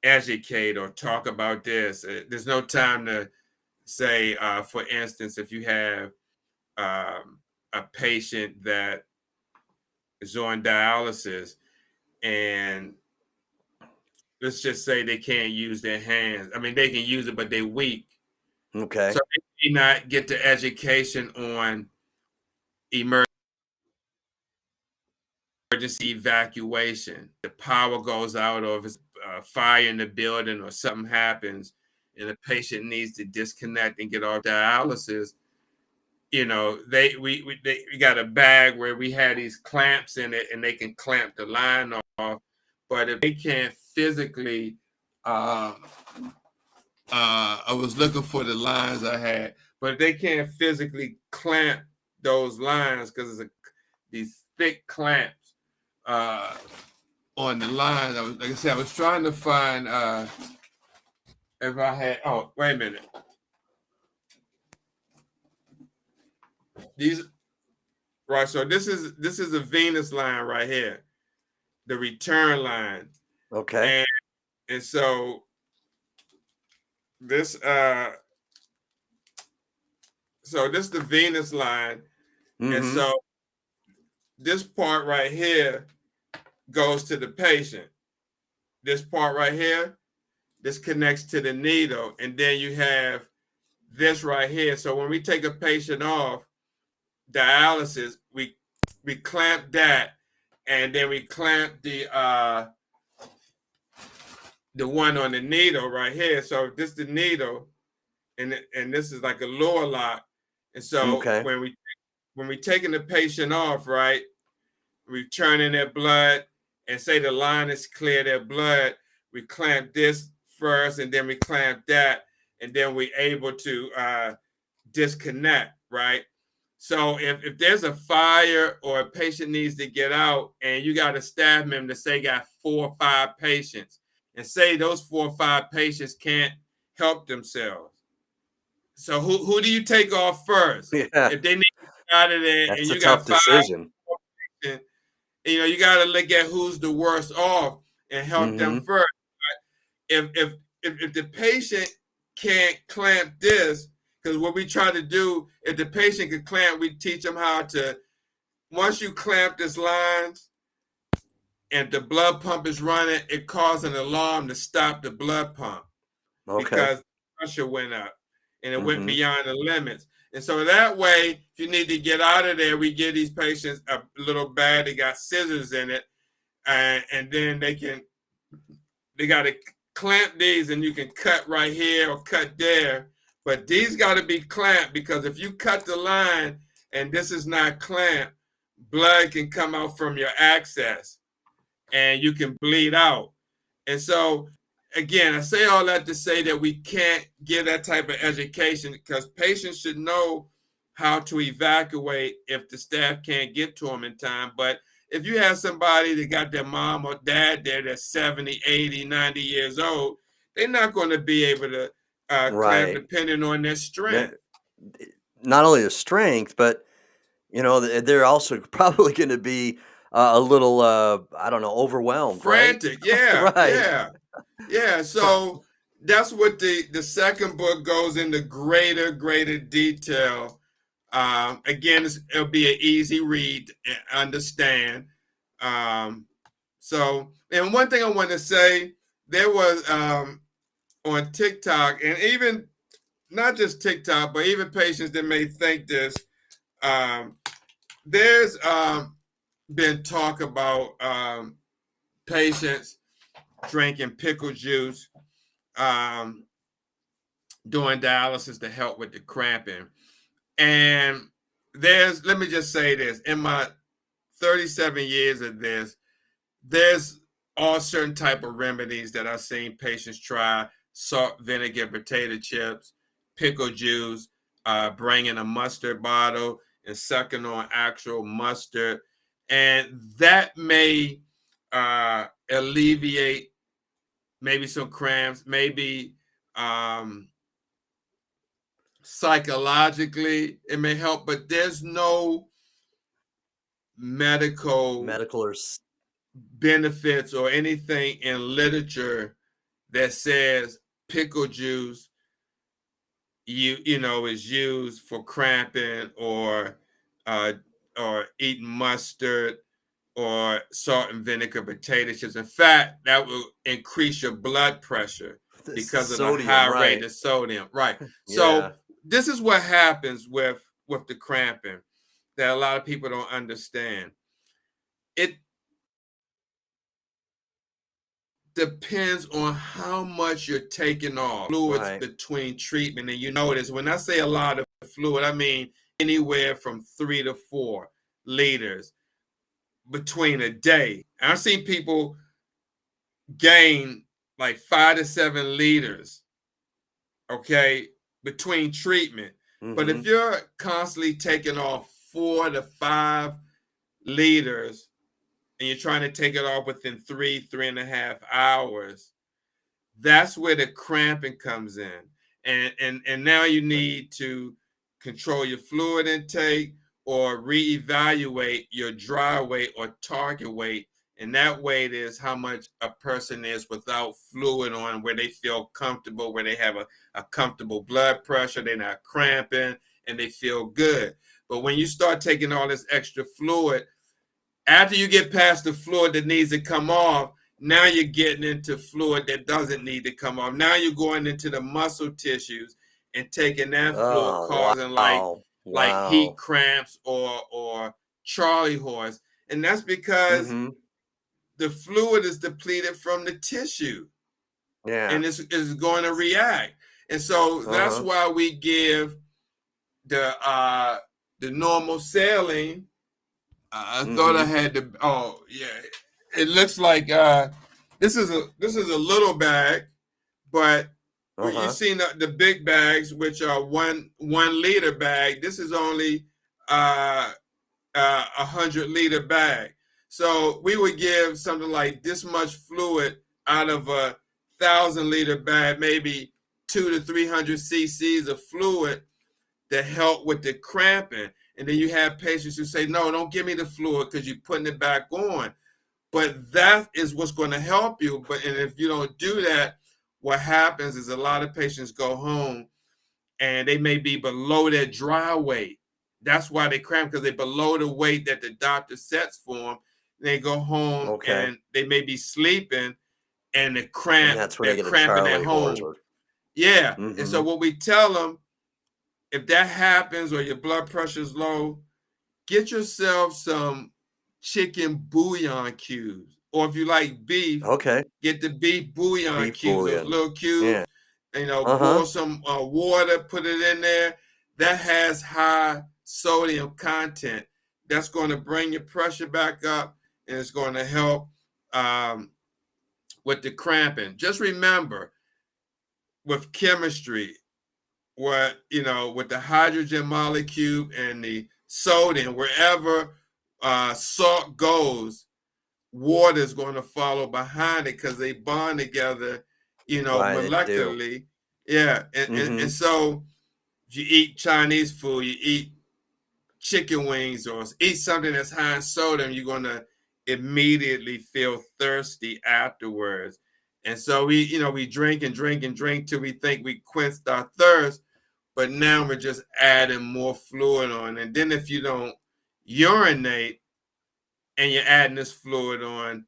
S3: educate or talk about this. There's no time to say, for instance, if you have a patient that is on dialysis, and let's just say they can't use their hands. I mean, they can use it, but they're weak. So
S2: Okay.
S3: they may not get the education on emergency evacuation. The power goes out, or if it's fire in the building or something happens and the patient needs to disconnect and get off dialysis. We got a bag where we had these clamps in it, and they can clamp the line off. But if they can't physically, I was looking for the lines I had, but if they can't physically clamp those lines because it's these thick clamps on the lines. Like I said, I was trying to find if I had. Oh, wait a minute. These right. So this is a Venus line right here, the return line.
S2: Okay.
S3: And so this so this is the Venus line, and so this part right here goes to the patient. This part right here, this connects to the needle, and then you have this right here. So when we take a patient off dialysis, we clamp that, and then we clamp the one on the needle right here. So this is the needle, and this is like a lower lock. And so when we taking the patient off, right, we turn in their blood and say the line is clear, their blood, we clamp this first, and then we clamp that, and then we're able to disconnect, right? So if there's a fire or a patient needs to get out and you got a staff member that say got 4 or 5 patients, and say those 4 or 5 patients can't help themselves. So who do you take off first?
S2: Yeah.
S3: If they need to get out of there,
S2: That's
S3: and
S2: a
S3: you
S2: tough
S3: got 5
S2: decision.
S3: patients, you know, you got to look at who's the worst off and help them first. If the patient can't clamp this, because what we try to do, if the patient can clamp, we teach them how to, once you clamp this lines and the blood pump is running, it causes an alarm to stop the blood pump because the pressure went up and it went beyond the limits. And so that way, if you need to get out of there, we give these patients a little bag that got scissors in it, and then they got to clamp these, and you can cut right here or cut there. But these got to be clamped, because if you cut the line and this is not clamped, blood can come out from your access and you can bleed out. And so, again, I say all that to say that we can't give that type of education, because patients should know how to evacuate if the staff can't get to them in time. But if you have somebody that got their mom or dad there that's 70, 80, 90 years old, they're not going to be able to clamp depending on their strength.
S2: Not only the strength, but, you know, they're also probably going to be a little, I don't know, overwhelmed,
S3: frantic,
S2: right?
S3: Yeah. Yeah, so that's what the second book goes into greater detail. Again, it'll be an easy read and understand. So, and one thing I want to say, there was on TikTok, and even not just TikTok, but even patients that may think this, there's been talk about patients drinking pickle juice doing dialysis to help with the cramping. And let me just say this, in my 37 years of this, there's all certain type of remedies that I've seen patients try: salt, vinegar, potato chips, pickle juice, bringing a mustard bottle and sucking on actual mustard. And that may alleviate maybe some cramps, maybe psychologically it may help, but there's no medical
S2: or
S3: benefits or anything in literature that says pickle juice you know is used for cramping, or eating mustard or salt and vinegar potato chips. In fact, that will increase your blood pressure because of the high rate of sodium. Right. So this is what happens with the cramping that a lot of people don't understand. It depends on how much you're taking off fluids between treatment. And you notice when I say a lot of fluid, I mean anywhere from 3 to 4 liters between a day. And I've seen people gain like 5 to 7 liters, okay, between treatment. But if you're constantly taking off 4 to 5 liters and you're trying to take it off within 3.5 hours, that's where the cramping comes in. And now you need to control your fluid intake or reevaluate your dry weight or target weight. And that weight is how much a person is without fluid on, where they feel comfortable, where they have a comfortable blood pressure, they're not cramping, and they feel good. But when you start taking all this extra fluid, after you get past the fluid that needs to come off, now you're getting into fluid that doesn't need to come off. Now you're going into the muscle tissues and taking that fluid, causing like heat cramps or Charlie horse. And that's because the fluid is depleted from the tissue.
S2: Yeah.
S3: And it's going to react. And so that's why we give the normal saline. I thought I had to. Oh yeah, it looks like this is a little bag, but you've seen the big bags, which are one liter bag. This is only 100-liter bag. So we would give something like this much fluid out of a 1,000-liter bag, maybe 200 to 300 cc's of fluid to help with the cramping. And then you have patients who say, no, don't give me the fluid because you're putting it back on. But that is what's going to help you. And if you don't do that, what happens is a lot of patients go home and they may be below their dry weight. That's why they cramp, because they're below the weight that the doctor sets for them. They go home and they may be sleeping and the cramp,
S2: and that's where
S3: they're cramping at home. Yeah. And so what we tell them, if that happens or your blood pressure is low, get yourself some chicken bouillon cubes. Or if you like beef, get the beef bouillon cubes, those little cubes. Yeah. Pour some water, put it in there. That has high sodium content. That's going to bring your pressure back up, and it's going to help with the cramping. Just remember, with chemistry, with the hydrogen molecule and the sodium, wherever salt goes, water is going to follow behind it because they bond together, molecularly. Yeah. And so if you eat Chinese food, you eat chicken wings or eat something that's high in sodium, you're going to immediately feel thirsty afterwards. And so we drink and drink and drink till we think we quenched our thirst. But now we're just adding more fluid on. And then if you don't urinate and you're adding this fluid on,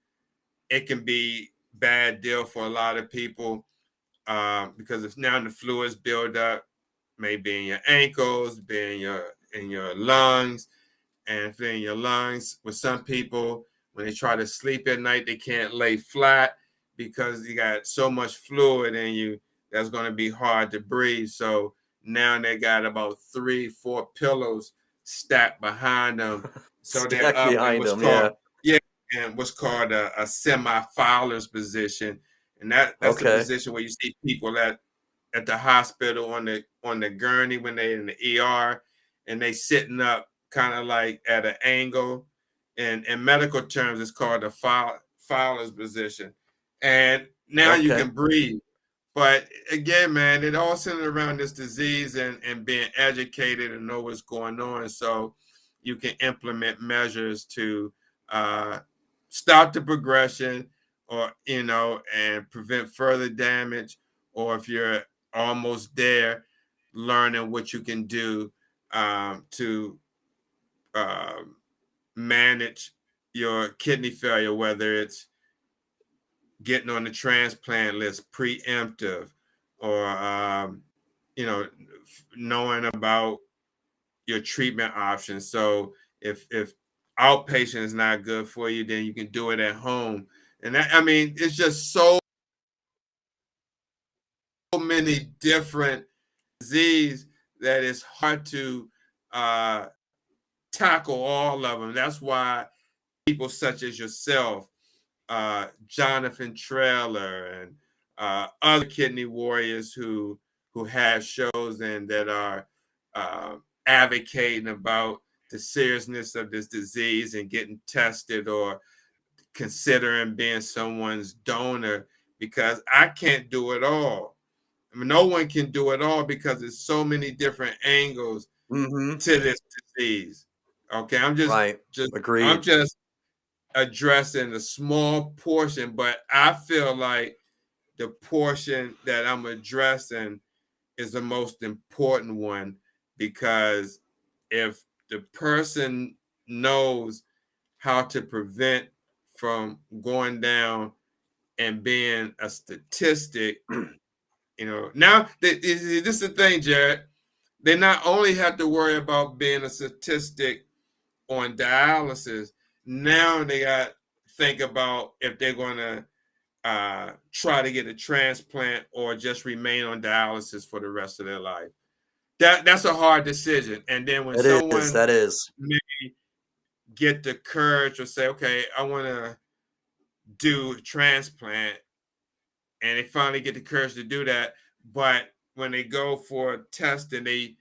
S3: it can be a bad deal for a lot of people because if now the fluids build up, maybe in your ankles, be in your lungs, and if they're in your lungs, with some people, when they try to sleep at night, they can't lay flat because you got so much fluid in you that's going to be hard to breathe. So now they got about 3-4 pillows stacked behind them. So they're up in what's called a semi-Fowler's position. And that's the position where you see people at the hospital on the gurney when they're in the ER, and they sitting up kind of like at an angle. And in medical terms, it's called the Fowler's position. And now you can breathe. But again, man, it all centered around this disease and being educated and know what's going on, so you can implement measures to stop the progression, or and prevent further damage. Or if you're almost there, learning what you can do to manage your kidney failure, whether it's getting on the transplant list preemptive, or knowing about your treatment options. So if outpatient is not good for you, then you can do it at home. And it's just so many different diseases that it's hard to tackle all of them. That's why people such as yourself, Jonathan Trailer, and other kidney warriors who have shows and that are advocating about the seriousness of this disease and getting tested or considering being someone's donor, because I can't do it all. I mean, no one can do it all because there's so many different angles
S2: Mm-hmm.
S3: to this disease. Okay, I'm just
S2: Right.
S3: I'm
S2: Agreed.
S3: just addressing a small portion, but I feel like the portion that I'm addressing is the most important one, because if the person knows how to prevent from going down and being a statistic, now this is the thing, Jared. They not only have to worry about being a statistic on dialysis, now they got to think about if they're going to try to get a transplant or just remain on dialysis for the rest of their life. That's a hard decision. And then when
S2: It is.
S3: someone
S2: That is.
S3: may get the courage or say, okay, I want to do a transplant, and they finally get the courage to do that, but when they go for testing, they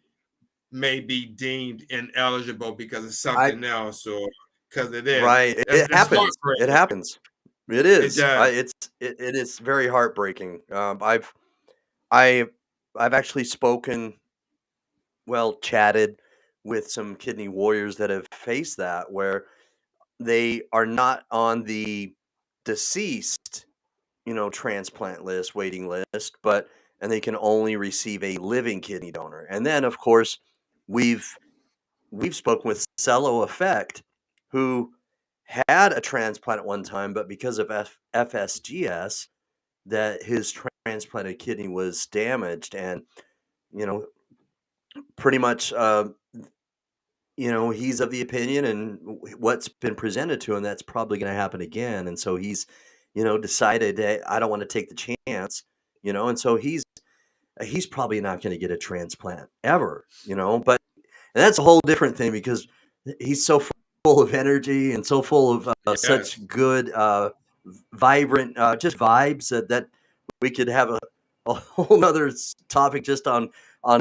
S3: may be deemed ineligible because of
S2: I
S3: something else or because of this.
S2: Right. It
S3: That's
S2: happens. It
S3: heartbreaking.
S2: happens. It
S3: It
S2: is.
S3: does.
S2: It is very heartbreaking. I I've actually spoken, well, chatted with some kidney warriors that have faced that, where they are not on the deceased, transplant list, waiting list, but and they can only receive a living kidney donor. And then, of course, we've we've spoken with Cello Effect, who had a transplant at one time, but because of FSGS, that his transplanted kidney was damaged, and you know, pretty much, he's of the opinion, and what's been presented to him, that's probably going to happen again, and so he's, decided that I don't want to take the chance, and so he's probably not going to get a transplant ever, but and that's a whole different thing because he's so full of energy and so full of
S3: Yes.
S2: such good, vibrant, just vibes that we could have a whole nother topic just on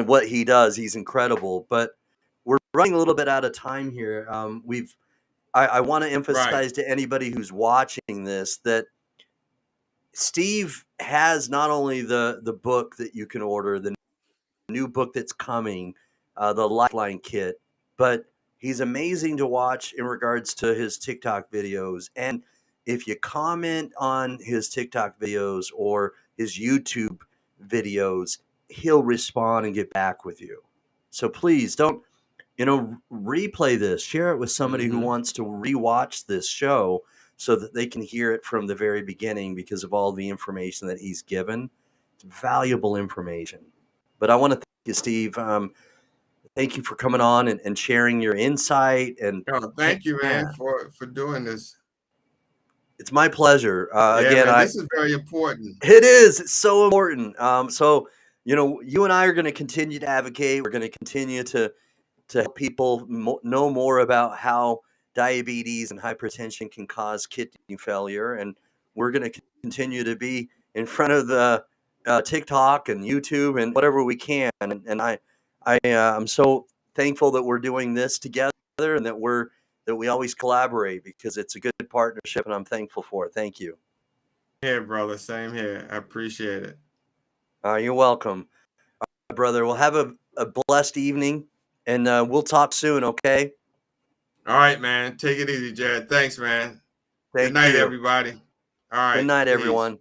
S2: what he does. He's incredible, but we're running a little bit out of time here. I want to
S3: Right.
S2: emphasize to anybody who's watching this that Steve has not only the book that you can order, the new book that's coming, the Lifeline Kit. But he's amazing to watch in regards to his TikTok videos. And if you comment on his TikTok videos or his YouTube videos, he'll respond and get back with you. So please don't, replay this, share it with somebody who
S3: Hmm.
S2: wants to rewatch this show so that they can hear it from the very beginning because of all the information that he's given. It's valuable information. But I want to thank you, Steve. Thank you for coming on and sharing your insight. And
S3: Oh,
S2: hey,
S3: thank you, man,
S2: man,
S3: for doing this.
S2: it's my pleasure.
S3: Yeah,
S2: Again,
S3: man, this is very important.
S2: it is. It's so important. So you and I are going to continue to advocate. We're going to continue to help people know more about how diabetes and hypertension can cause kidney failure. And we're going to continue to be in front of the TikTok and YouTube and whatever we can. And I'm so thankful that we're doing this together and that we always collaborate because it's a good partnership and I'm thankful for it. Thank you.
S3: Here, brother. Same here. I appreciate it.
S2: You're welcome, brother. We'll have a blessed evening and we'll talk soon. Okay.
S3: All right, man. Take it easy, Jared. Thanks, man. Good
S2: Thank
S3: night,
S2: you.
S3: everybody. All
S2: Good
S3: right.
S2: night,
S3: Peace.
S2: everyone.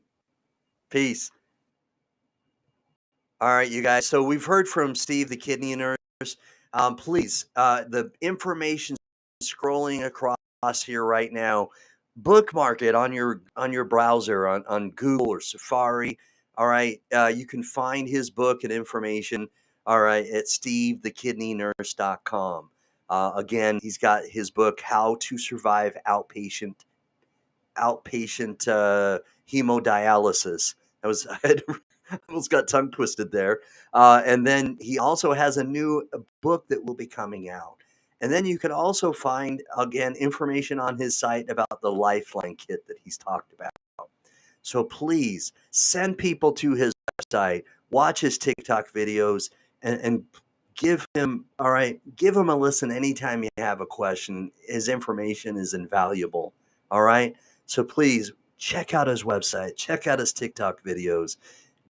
S2: Peace. All right, you guys. So we've heard from Steve, the kidney nurse. Please, the information scrolling across here right now, bookmark it on your browser on Google or Safari. All right, you can find his book and information. All right, at stevethekidneynurse.com. Again, he's got his book, How to Survive Outpatient Hemodialysis. That was I almost got tongue twisted there. And then he also has a new book that will be coming out. And then you can also find, again, information on his site about the Lifeline kit that he's talked about. So please send people to his website, watch his TikTok videos, and give him a listen anytime you have a question. His information is invaluable. All right. So please check out his website, check out his TikTok videos,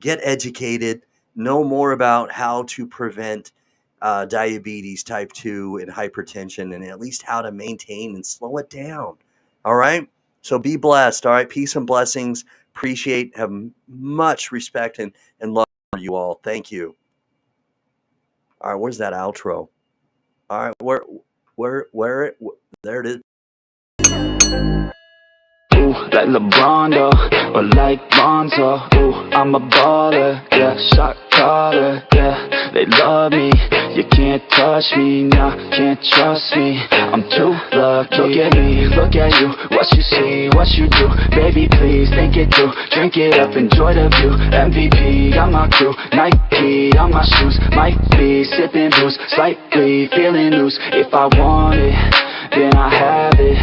S2: get educated, know more about how to prevent diabetes type 2 and hypertension, and at least how to maintain and slow it down. All right. So be blessed. All right. Peace and blessings. Appreciate, have much respect and love for you all. Thank you. All right. Where's that outro? All right. There it is.
S1: Ooh, like LeBron though, or like Lonzo. Ooh, I'm a baller, yeah, shot caller, yeah. They love me, you can't touch me, nah, can't trust me. I'm too lucky. Look at me, look at you, what you see, what you do. Baby, please think it through, drink it up, enjoy the view. MVP on my crew, Nike on my shoes. Might be sipping booze, slightly feeling loose. If I want it, then I have it.